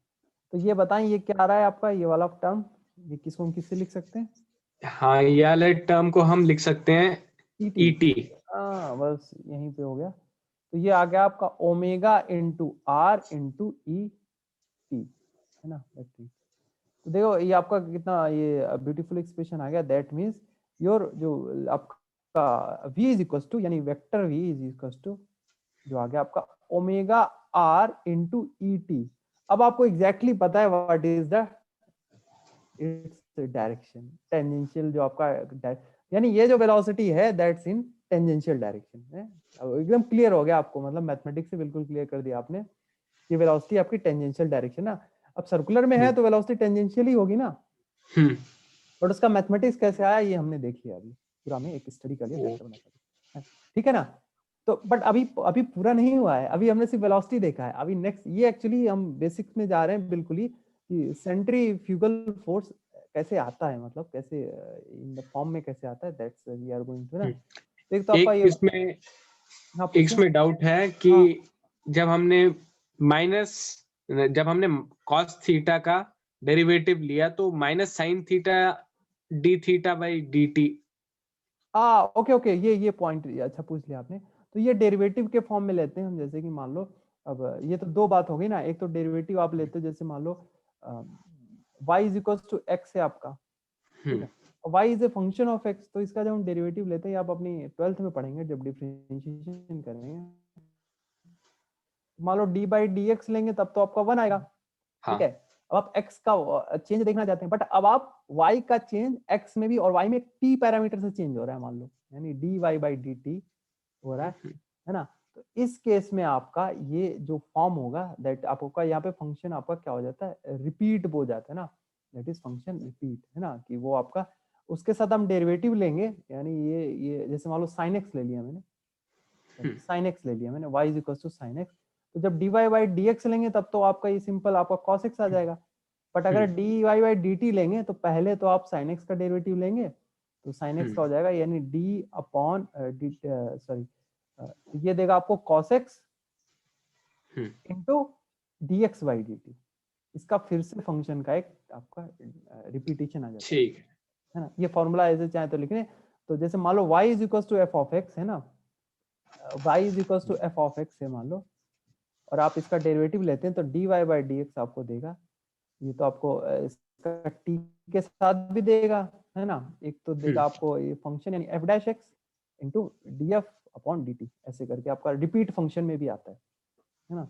तो ये बताएं ये क्या आ रहा है आपका, ये वाला टर्म, ये किसको हम किससे लिख सकते हैं, हाँ, ये वाले टर्म को हम लिख सकते हैं ईटी, हाँ बस यहीं पे हो गया, तो ये आ गया आपका omega into R into E T, है ना, तो देखो ये आपका कितना ये ब्यूटीफुल एक्सप्रेशन आ गया, दैट मींस योर जो आपका v इज इक्वल टू, यानी vector v is equal to जो आ गया आपका omega r into E T. अब आपको एग्जैक्टली पता है what is the its direction, tangential जो आपका, यानी ये जो वेलोसिटी है दैट्स इन टेंजेंशियल डायरेक्शन है, एकदम क्लियर हो गया आपको, मतलब मैथमेटिक्स से बिल्कुल क्लियर कर दिया आपने, ये वेलोसिटी आपकी टेंजेंशियल डायरेक्शन ना, अब सर्कुलर में है तो वेलोसिटी टेंजेंशियल ही होगी ना, बट उसका मैथमेटिक्स कैसे आया ये हमने देख लिया, अभी पूरा में एक स्टडी कर लिया, ठीक है ना। तो बट अभी पूरा नहीं हुआ है, अभी हमने सिर्फ वेलोसिटी देखा है, अभी नेक्स्ट ये एक्चुअली हम बेसिक्स में जा रहे हैं बिल्कुल ही, कि सेंट्रीफ्यूगल फोर्स कैसे आता है, मतलब कैसे इन द फॉर्म में कैसे आता है, that's we are going to ना। एक तो आपका इसमें डाउट है कि जब हमने माइनस जब हमने cos थीटा का डेरिवेटिव लिया तो minus sine theta D theta by D T. Okay okay, ये पॉइंट अच्छा पूछ लिया आपने। तो ये डेरिवेटिव के फॉर्म में लेते हैं हम, जैसे कि मान लो अब ये तो दो बात हो गई ना, एक तो डेरिवेटिव आप लेते हो जैसे मान लो y is equal to x है आपका, ठीक है, y is a function of x, तो इसका जब हम डेरिवेटिव लेते हैं, आप अपनी 12th में पढ़ेंगे जब डिफरेंशिएशन करेंगे, मान लो डी बाई डी एक्स लेंगे तब तो आपका 1 आएगा, ठीक है। अब आप x का चेंज देखना चाहते हैं, बट अब आप y का चेंज x में भी, और y में t पैरामीटर से चेंज हो रहा है मान लो, यानी dy बाई dt हो रहा है ना। तो इस केस में आपका ये जो फॉर्म होगा दैट आपका यहाँ पे फंक्शन आपका क्या हो जाता है, रिपीट हो जाता है ना, दैट इज फंक्शन रिपीट, है ना, कि वो आपका उसके साथ हम डेरिवेटिव लेंगे, यानी ये जैसे मान लो sin x ले लिया मैंने, sin x ले लिया मैंने, y is equal to sin x, तो जब dy बाई dx लेंगे तब तो आपका ये सिंपल आपका cos x आ जाएगा। बट अगर dy बाई dt लेंगे तो पहले तो आप sin x का डेरिवेटिव लेंगे, तो sin x का हो जाएगा यानी d अपॉन सॉरी ये देगा आपको cos x into dx by dt, इसका फिर से फंक्शन का एक आपका रिपीटेशन आ जाता है ना। ये फॉर्मूला ऐसे चाहे तो लिख लें, तो जैसे मान लो y is equal to F of X है ना, y is equal to F of X है मान लो, और आप इसका डेरिवेटिव लेते हैं तो dy बाई dx आपको देगा, ये तो आपको इसका t के साथ भी देगा, है ना, एक तो देगा आपको ये फंक्शन यानी f dash x into df upon dt, ऐसे करके आपका रिपीट फंक्शन में भी आता है ना।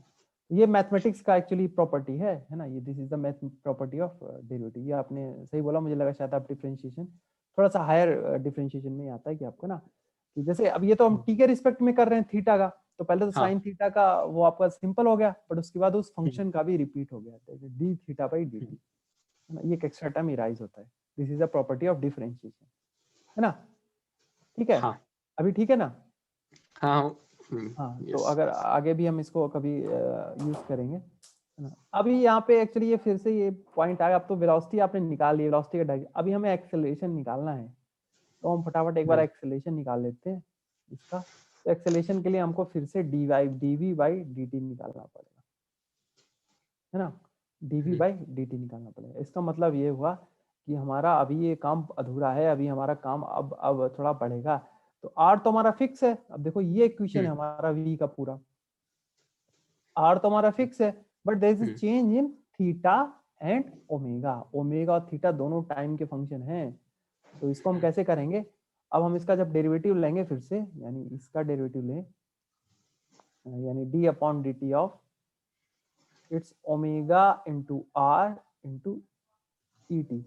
ये मैथमेटिक्स का एक्चुअली प्रॉपर्टी है ना, ये this is the math property of derivative. ये आपने सही बोला, मुझे लगा शायद आप डिफरेंशिएशन थोड़ा सा हायर डिफरेंशिएशन में आता है कि आपको ना, कि जैसे अब ये तो हम t के रिस्पेक्ट में कर रहे हैं थीटा का, तो पहले तो साइन थीटा का वो आपका सिंपल हो गया, बट उसके बाद उस फंक्शन का भी रिपीट हो गया, D theta by D T, है ना, ये एक एक्स्ट्रा टर्म राइज होता है, this is the property of differentiation, है ना, ठीक है। अभी ठीक है ना। हाँ, तो अगर आगे भी हम इसको कभी यूज करेंगे, है ना। अभी यहाँ पे एक्चुअली ये फिर से ये पॉइंट आया, अब तो वेलोसिटी आपने निकाल ली, वेलोसिटी का डायरेक्शन, अभी हमें एक्सेलरेशन निकालना है, तो हम फटाफट एक बार एक्सेलरेशन निकाल लेते हैं इसका। तो एक्सेलरेशन के लिए हमको फिर से dv बाई dt निकालना पड़ेगा, है ना, dv बाई dt निकालना पड़ेगा। इसका मतलब ये हुआ कि हमारा अभी ये काम अधूरा है, अभी हमारा काम अब थोड़ा बढ़ेगा। तो r तो हमारा फिक्स है, अब देखो ये इक्वेशन है हमारा v का पूरा, r तो हमारा फिक्स है, but there is change in theta and omega, omega और थीटा दोनों टाइम के फंक्शन हैं, तो इसको हम कैसे करेंगे, अब हम इसका जब डेरिवेटिव लेंगे फिर से, यानी इसका डेरिवेटिव लें, यानी d upon D T of its omega into R into E T,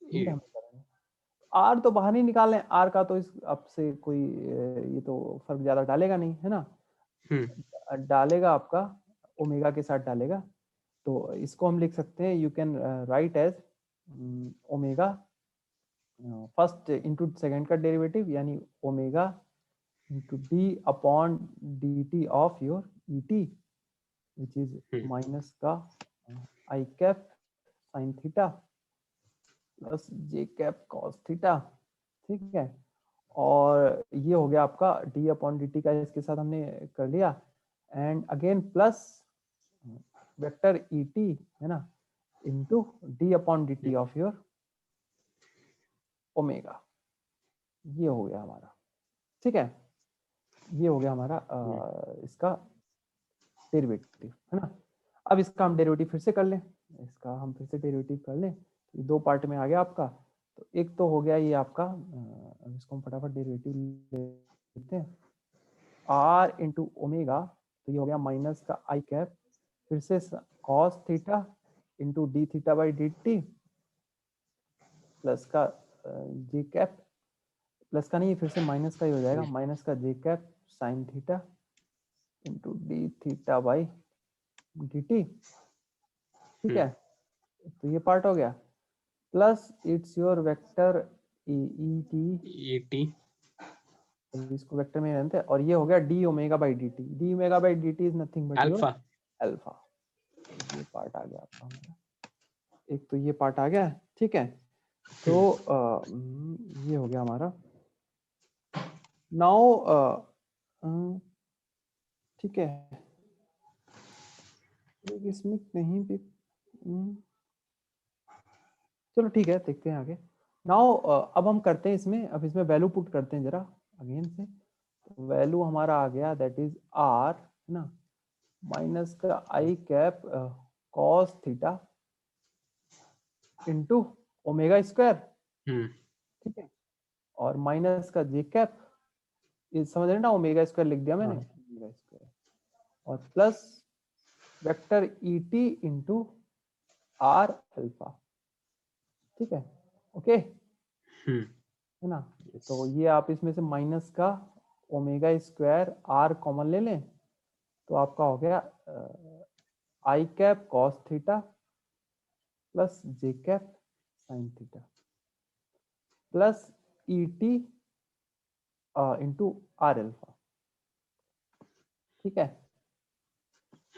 ये हम करेंगे। आर तो बाहर नहीं निकालें, आर का तो इस अब से कोई ये तो फर्क ज्यादा डालेगा नहीं, है ना, डालेगा आपका ओमेगा के साथ डालेगा, तो इसको हम लिख सकते हैं, you can write as omega first into second का डेरिवेटिव, यानी omega into D upon D T of your e t which is minus का आई कैप साइन थीटा प्लस जे कैप कॉस थीटा, ठीक है। और ये हो गया आपका d अपॉन डी टी का, इसके साथ हमने कर लिया, and again plus vector E T, है ना, into d upon D T of your omega, ये हो गया हमारा, ठीक है, ये हो गया हमारा इसका डेरिवेटिव, है ना। अब इसका हम डेरिवेटिव फिर से कर लें, इसका हम फिर से डेरिवेटिव कर लें, तो दो पार्ट में आ गया आपका, तो एक तो हो गया ये आपका, अब इसको हम फटाफट डेरिवेटिव लेते हैं, r इंटू ओमेगा, तो ये हो गया माइनस का आई कैप, फिर से cos theta into D theta by D T plus का जे कैप, प्लस का नहीं फिर से माइनस का ही हो जाएगा, माइनस का J cap sine theta into D theta by D T, ठीक है, तो ये पार्ट हो गया, plus it's your vector E T, इसको वेक्टर में रहते हैं, और ये हो गया D omega by D T, D omega by D T is nothing but your alpha, ये पार्ट आ गया आपका हमारा, एक तो ये पार्ट आ गया, ठीक है। तो ये हो गया हमारा, नाउ ठीक है, एक इसमें कहीं पे चलो ठीक है, देखते हैं आगे। नाउ अब हम करते हैं इसमें, अब इसमें वैल्यू पुट करते हैं जरा अगेन से। वैल्यू हमारा आ गया दैट इज आर, है ना, माइनस का आई cap cos theta into omega square, ठीक है, और माइनस का जे कैप, ये समझ रहे ना, ओमेगा स्क्वायर लिख दिया मैंने, ओमेगा स्क्वायर, और plus vector E T into are alpha, ठीक है, ओके, है ना। तो ये आप इसमें से माइनस का ओमेगा स्क्वायर आर कॉमन ले लें, तो आपका हो गया I cap cos theta plus J cap sine theta plus E T into are alpha, ठीक है।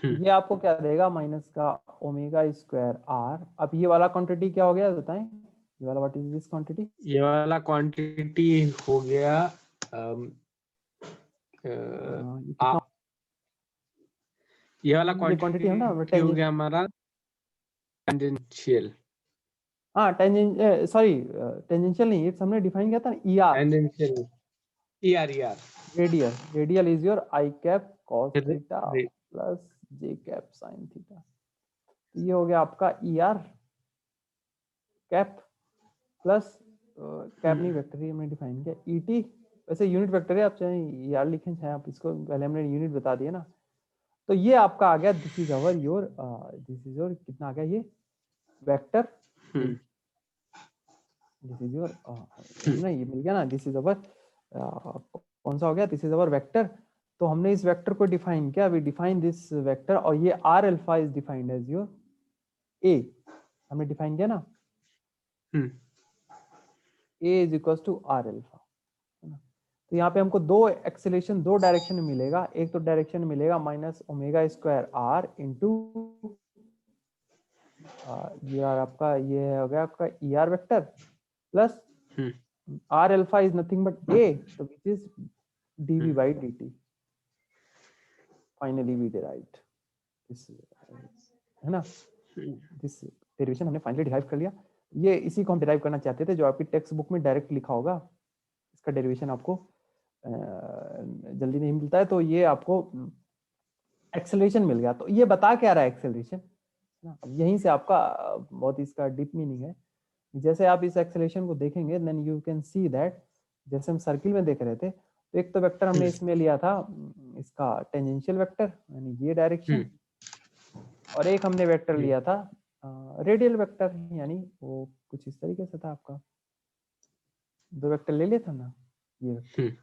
ये आपको क्या देगा, माइनस का ओमेगा स्क्वायर आर। अब ये वाला क्वांटिटी क्या हो गया बताएं, ये वाला व्हाट इज दिस क्वांटिटी? ये वाला क्वांटिटी हो गया कितना ये वाला ये क्वांटिटी है ना, क्वांटिटी हो गया हमारा टेंजेंशियल। हाँ टेंजेंशियल, सॉरी टेंजेंशियल नहीं, इट्स हमने डिफाइन किया था ना, E R, tangential ER radial, radial is your I cap cos रे- थीटा रे- प्लस जे कैप साइन थीटा। तो ये हो गया आपका E are cap plus cap नहीं, वेक्टर ही हमने डिफाइन किया, ई टी वैसे यूनिट वेक्टर है, आप चाहे ई आर लिखें चाहे आप इसको, पहले हमने यूनिट बता दिया ना। तो ये आपका आ गया, this is our your, this is your कितना आ गया ये वेक्टर, दिस इज योर ना, ये मिल गया ना, दिस इज अवर कौन सा हो गया, दिस इज अवर वेक्टर। तो हमने इस वेक्टर को डिफाइन किया, वी डिफाइन दिस वेक्टर, और ये R alpha is defined as your A, हमने डिफाइन किया ना, A is equal to R alpha, है ना। तो यहाँ पे हमको दो एक्सेलेरेशन दो डायरेक्शन में मिलेगा, एक तो डायरेक्शन मिलेगा minus omega square R into ये आपका ये हो गया आपका E R vector plus R alpha is nothing but A, तो which is dv by dt, finally we derived this, है ना, दिस डेरिवेशन हमने फाइनली डिराइव कर लिया। ये इसी को हम डिराइव करना चाहते थे, जो आपकी टेक्स्ट बुक में डायरेक्ट लिखा होगा, इसका डेरिवेशन आपको जल्दी नहीं मिलता है, तो ये आपको एक्सेलरेशन मिल गया। तो ये बता क्या रहा है एक्सेलरेशन, अब यहीं से आपका बहुत इसका डीप मीनिंग है। जैसे आप इस एक्सेलरेशन को देखेंगे then you can see that, जैसे हम सर्किल में देख रहे थे, तो एक तो वेक्टर हमने इसमें लिया था इसका टेंजेंशियल वेक्टर यानी ये डायरेक्शन, और एक हमने वेक्टर लिया था रेडियल वेक्टर, यानी वो कुछ इस तरीके से था आपका, दो वेक्टर ले लिया था ना ये वेक्टर।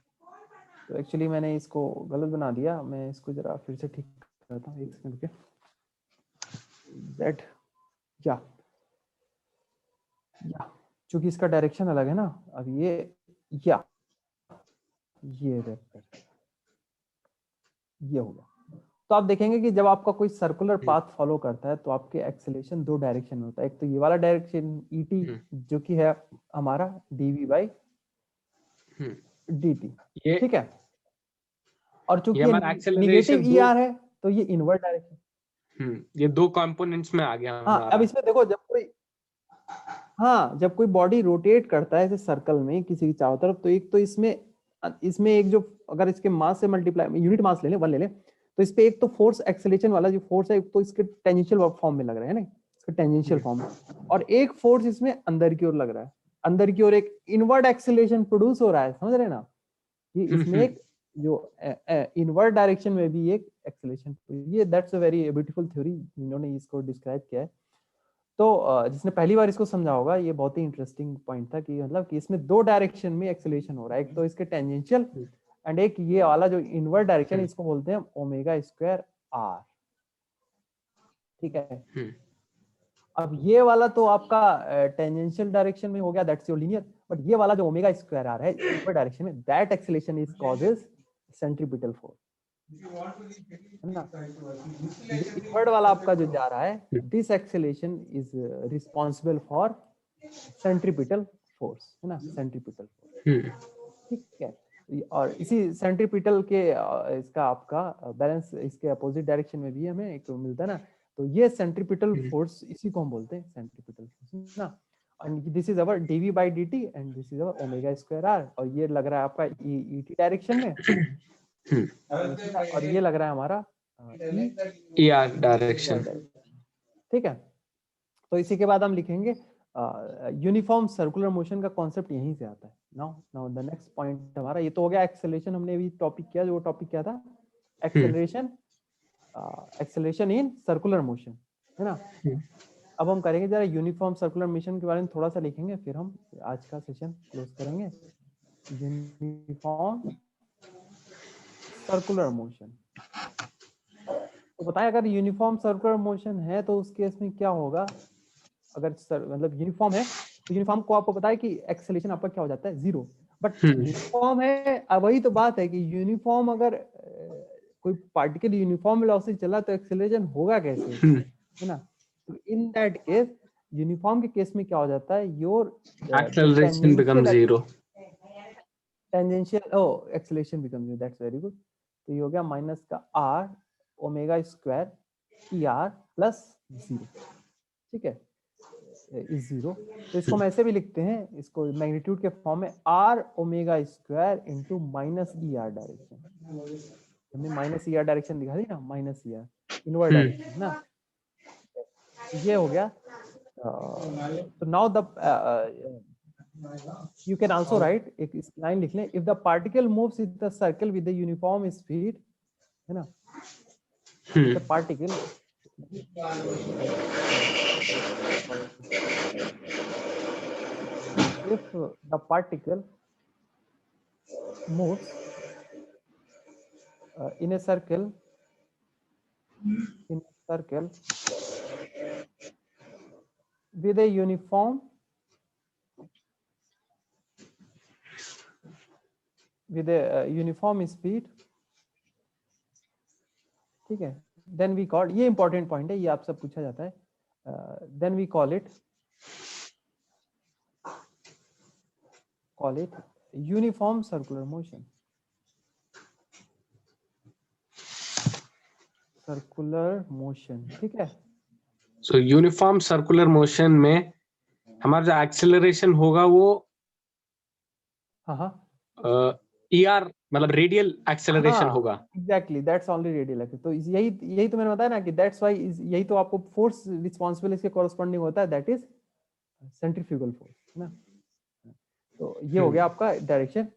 तो एक्चुअली मैंने इसको गलत बना दिया, मैं इसको जरा फिर से ठीक करता हूँ, एक सेकंड रुकिए, दैट या चूंकि इसका डायरेक्शन अलग है ना, अब ये या ये वेक्टर ये होगा। तो आप देखेंगे कि जब आपका कोई सर्कुलर पाथ फॉलो करता है तो आपके एक्सेलरेशन दो डायरेक्शन में होता है, एक तो ये वाला डायरेक्शन ईटी जो कि है हमारा डीवी बाई dt, ठीक है, और चूंकि नेगेटिव ई आर है तो ये इनवर्ट डायरेक्शन, ये दो कंपोनेंट्स में आ गया हाँ। अब इसमें देखो जब कोई बॉडी रोटेट करता है ऐसे सर्कल में किसी की चारों तरफ, तो एक तो इसमें एक जो अगर इसके मास से मल्टीप्लाई यूनिट मास ले ले, वन ले ले, तो इस पे एक तो फोर्स एक्सेलरेशन वाला जो फोर्स है तो इसके टेंजेंशियल फॉर्म में लग रहा है ना, इसका टेंजेंशियल फॉर्म में, और एक फोर्स इसमें अंदर की ओर लग रहा है, अंदर की ओर एक इनवर्ट एक्सेलरेशन प्रोड्यूस हो रहा है, समझ रहे ना, ये इसमें एक जो इनवर्ट डायरेक्शन में भी एक एक्सेलरेशन, ये that's a very beautiful theory, इन्होंने इसको डिस्क्राइब किया है। तो जिसने पहली बार इसको समझा होगा, ये बहुत ही इंटरेस्टिंग पॉइंट था कि मतलब कि इसमें दो डायरेक्शन में एक्सेलरेशन हो रहा है, एक तो इसके टेंजेंशियल एंड एक ये वाला जो इनवर्ट डायरेक्शन, इसको बोलते हैं ओमेगा स्क्वायर आर, ठीक है। अब ये वाला तो आपका टेंजेंशियल डायरेक्शन में हो गया, दैट्स योर लीनियर, बट ये वाला जो ओमेगा स्क्वायर आर है इनवर्ट डायरेक्शन में, that acceleration is causes centripetal force, है ना। इनवर्ट वाला आपका जो जा रहा है, this acceleration is responsible for centripetal force, है ना, सेंट्रीपिटल फोर्स, ठीक है। और इसी सेंट्रीपिटल के इसका आपका बैलेंस इसके अपोजिट डायरेक्शन में भी हमें एक मिलता है ना, तो ये सेंट्रीपिटल फोर्स, इसी को हम बोलते हैं सेंट्रीपिटल फोर्स ना। And this is our dv by dt and this is our omega square r, और ये लग रहा है आपका et डायरेक्शन में, और ये लग रहा है हमारा ER डायरेक्शन। ठीक है। तो इसी के बाद हम लिखेंगे यूनिफॉर्म सर्कुलर मोशन का कॉन्सेप्ट यहीं से आता है। नाउ द नेक्स्ट पॉइंट हमारा ये तो हो गया एक्सेलरेशन, हमने अभी टॉपिक किया, जो टॉपिक क्या था, एक्सेलरेशन इन सर्कुलर मोशन, है ना। अब हम करेंगे जरा यूनिफॉर्म सर्कुलर मोशन के बारे में थोड़ा सा लिखेंगे, फिर हम आज का सेशन क्लोज करेंगे। यूनिफॉर्म सर्कुलर मोशन, तो बताएं अगर यूनिफॉर्म सर्कुलर मोशन है तो उस केस में क्या होगा। अगर मतलब यूनिफॉर्म है तो यूनिफॉर्म को आपको पता है कि एक्सेलरेशन आपका क्या हो जाता है, 0। बट यूनिफॉर्म है, अब वही तो बात है कि यूनिफॉर्म अगर कोई पार्टिकल यूनिफॉर्म वेलोसिटी चला तो एक्सेलरेशन होगा कैसे, है ना। तो इन दैट केस यूनिफॉर्म के केस में क्या हो जाता है, your acceleration become 0, tangential acceleration become 0, that's very good. तो ये हो गया माइनस का r omega square ER plus 0, ठीक है, इज 0। तो इसको हम ऐसे भी लिखते हैं, इसको मैग्नीट्यूड के फॉर्म में r omega square into minus ER direction. हमने माइनस ER डायरेक्शन दिखा दी ना, माइनस ER इनवर्ड डायरेक्शन ना, ये हो गया। तो now the you can also write, एक लाइन लिख लें, if the particle moves in the circle with the uniform speed, है ना, the particle if the particle moves in a circle with a uniform speed, ठीक है, then we call, ये important point है, ये आपसे पूछा जाता है, then we call it uniform circular motion, ठीक है। सो यूनिफॉर्म सर्कुलर मोशन में हमारा जो एक्सेलरेशन होगा वो ER मतलब रेडियल एक्सेलरेशन होगा। Exactly, that's only radial. तो यही तो मैंने बताया ना कि दैट्स व्हाई, यही तो आपको फोर्स रिस्पांसिबल इसके कॉरेस्पॉन्डिंग होता है, दैट इज सेंट्रीफ्यूगल फोर्स, है ना। तो ये हो गया आपका डायरेक्शन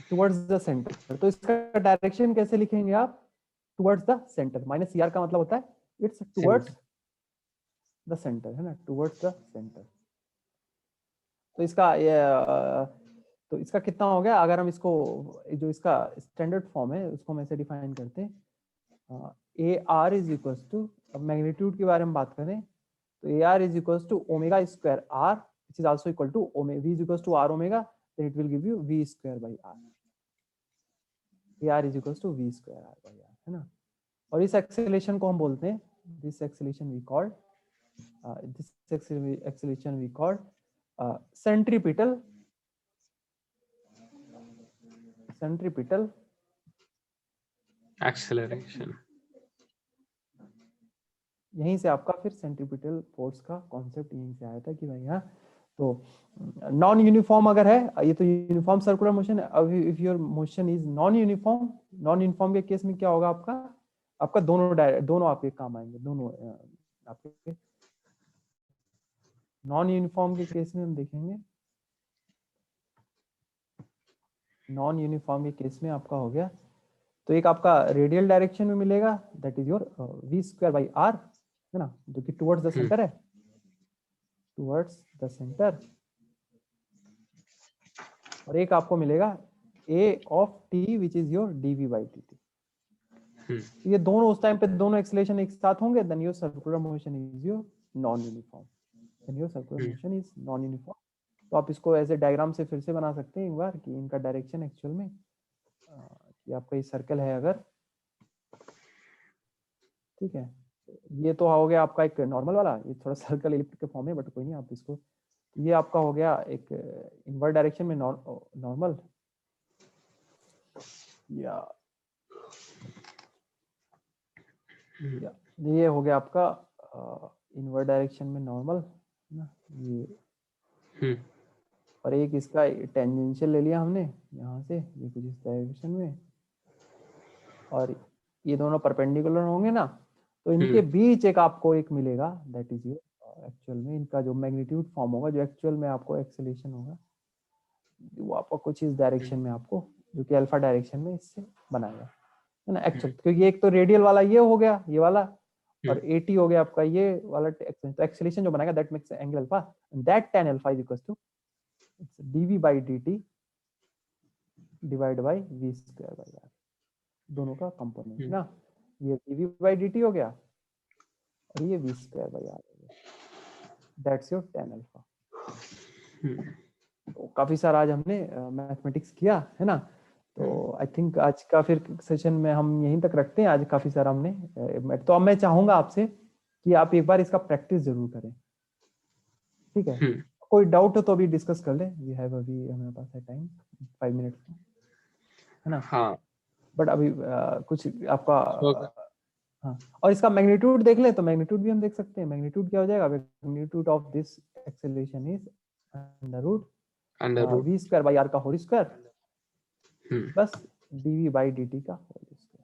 टुवर्ड्स द सेंटर। तो इसका डायरेक्शन कैसे लिखेंगे आप, towards the centre. Minus ER का मतलब होता है इट्स टुवर्ड्स द सेंटर, है ना, टुवर्ड्स द सेंटर। तो इसका कितना हो गया, अगर हम इसको, जो इसका स्टैंडर्ड फॉर्म है उसको हम ऐसे डिफाइन करते हैं, AR इज इक्वल टू, अब मैग्नीट्यूड के बारे में बात करें तो AR is equal to omega square R, which is also equal to V is equal to R omega, then it will give you V square by R. AR is equal to V square R by R, है ना। और इस एक्सेलरेशन को हम बोलते हैं, this acceleration we called centripetal acceleration. यहीं से आपका फिर सेंट्रीपिटल फोर्स का कॉन्सेप्ट यहीं से आया था कि भाई यहाँ तो नॉन यूनिफॉर्म अगर है, ये तो यूनिफॉर्म सर्कुलर मोशन है। अब if your motion is non uniform के केस में क्या होगा, आपका दोनों आपके काम आएंगे, दोनों आपके। नॉन यूनिफॉर्म के केस में हम देखेंगे, नॉन यूनिफॉर्म के केस में आपका हो गया, तो एक आपका रेडियल डायरेक्शन में मिलेगा, that is your V square by R, है ना, जो कि टुवर्ड्स द सेंटर है, टुवर्ड्स द सेंटर। और एक आपको मिलेगा A of T which is your dV by dt। ये दोनों उस टाइम पे दोनों एक्सेलरेशन एक साथ होंगे, then your circular motion is your non uniform, then your circular motion is non uniform. तो आप इसको ऐसे डायग्राम से फिर से बना सकते हैं एक बार कि इनका डायरेक्शन एक्चुअल में, कि आपका ये सर्कल है अगर, ठीक है, ये तो हो गया आपका एक नॉर्मल वाला, ये थोड़ा सर्कल इलिप्टिक के फॉर्म है, बट कोई नहीं, आप इसको, ये आपका हो गया एक इनवर्ट डायरेक्शन में नॉर्मल, या ये हो गया आपका इनवर्ड डायरेक्शन में नॉर्मल ना, ये और एक इसका टेंजेंशियल ले लिया हमने यहाँ से, ये कुछ इस डायरेक्शन में, और ये दोनों परपेंडिकुलर होंगे ना, तो इनके बीच एक आपको एक मिलेगा, दैट इज योर एक्चुअल में इनका जो मैग्नीट्यूड फॉर्म होगा, जो एक्चुअल में आपको एक्सेलेरेशन होगा, वो आपको कुछ इस डायरेक्शन में आपको, जो कि अल्फा डायरेक्शन में इससे बनाएगा, है ना एक्चुअल, क्योंकि एक तो रेडियल वाला ये हो गया, ये वाला, और 80 हो गया आपका ये वाला, तो एक्सेलेरेशन जो बनाएगा that makes angle alpha, that tan alpha is equal to dv by dt divide by v square by r, दोनों का कंपोनेंट ना, ये dv by dt हो गया और ये v स्क्वायर बाय r हो गया, दैट्स योर tan अल्फा। तो काफी सारा आज हमने मैथमेटिक्स किया है ना, तो आई थिंक आज का फिर सेशन में हम यहीं तक रखते हैं, आज काफी सारा हमने तो अब मैं चाहूंगा आपसे कि आप एक बार इसका प्रैक्टिस जरूर करें, ठीक है? कोई डाउट हो तो अभी डिस्कस कर ले, वी हैव अभी हमारे पास है टाइम 5 मिनट का, है ना? हाँ, बट अभी कुछ आपका हाँ, और इसका मैग्नीट्यूड देख ले, तो मैग्नीट्यूड भी हम देख सकते हैं, मैग्नीट्यूड क्या हो जाएगा, magnitude of this acceleration is under root v square by r का whole square plus dv by dt का whole square.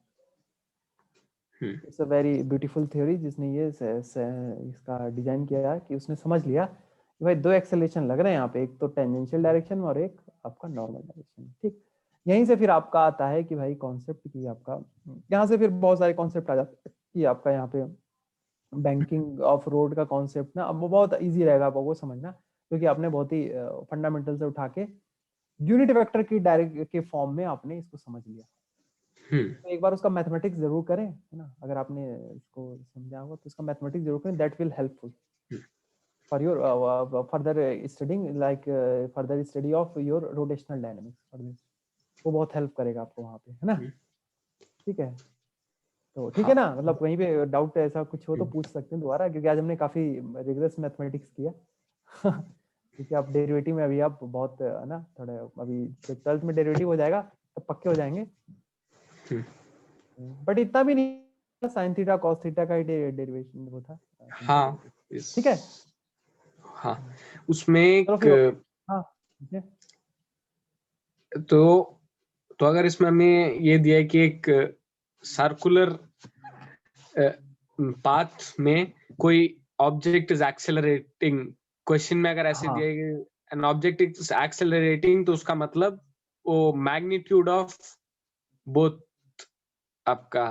It's a very beautiful theory, जिसने ये इसका डिजाइन किया है कि उसने समझ लिया कि भाई दो एक्सेलरेशन लग रहे हैं यहाँ पे, एक तो टेंजेंशियल डायरेक्शन में और एक आपका नॉर्मल डायरेक्शन, ठीक? यहीं से फिर आपका आता है कि भाई कॉन्सेप्ट की आपका, यहाँ से फिर बहुत सारे कॉन्सेप्ट आ जाते हैं कि आपका यहाँ पे बैंकिंग ऑफ रोड का कॉन्सेप्ट ना, अब वो बहुत इजी रहेगा आपको वो समझना, क्योंकि आपने बहुत ही फंडामेंटल से उठा के यूनिट वेक्टर की डायरेक्ट के फॉर्म में आपने इसको समझ लिया। तो एक बार उसका मैथमेटिक्स जरूर करें, है ना, अगर आपने इसको समझा होगा तो इसका मैथमेटिक्स जरूर करें, that will helpful for your further studying, like further study of your rotational dynamics, वो बहुत हेल्प करेगा आपको वहाँ पे, है ना? ठीक है, तो ठीक है ना, मतलब वहीं पे डाउट ऐसा कुछ हो तो पूछ सकते हैं दोबारा, क्योंकि आज हमने काफी रिगरस मैथमेटिक्स किया क्योंकि आप डेरिवेटिव में अभी आप बहुत है ना, थोड़ा अभी जब 12th में डेरिवेटिव हो जाएगा तब पक्के हो जाएंगे, बट इतना भी नहीं, साइन थीटा कॉस थीटा का ही डेरिवेशन वो था। हाँ, ठीक है, हाँ, उसमें एक हाँ, तो अगर इसमें हमें ये दिया है कि एक सर्कुलर पाथ में कोई ऑब्जेक्ट इज एक्सेलरेटिंग, क्वेश्चन में अगर ऐसे दिया है कि एन ऑब्जेक्ट इज एक्सेलरेटिंग, तो उसका मतलब वो मैग्नीट्यूड ऑफ बोथ आपका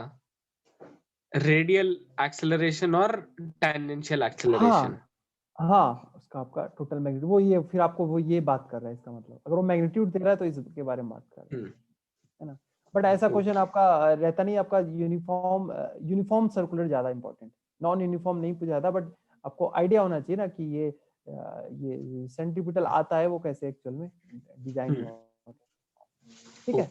रेडियल एक्सेलरेशन और टेंजेंशियल एक्सेलरेशन, हाँ, उसका आपका टोटल मैग्नीट्यूड, वो ये फिर आपको वो ये बात कर रहा है, इसका मतलब अगर वो मैग्नीट्यूड दे रहा है तो इसके बारे में बात कर रहा है ना? बट ऐसा क्वेश्चन आपका रहता नहीं, आपका यूनिफॉर्म सर्कुलर ज्यादा इंपॉर्टेंट, नॉन यूनिफॉर्म नहीं पूछा जाता, बट आपको आइडिया होना चाहिए ना कि ये सेंटीपिटल आता है वो कैसे एक्चुअल में डिजाइन हुआ, ठीक है?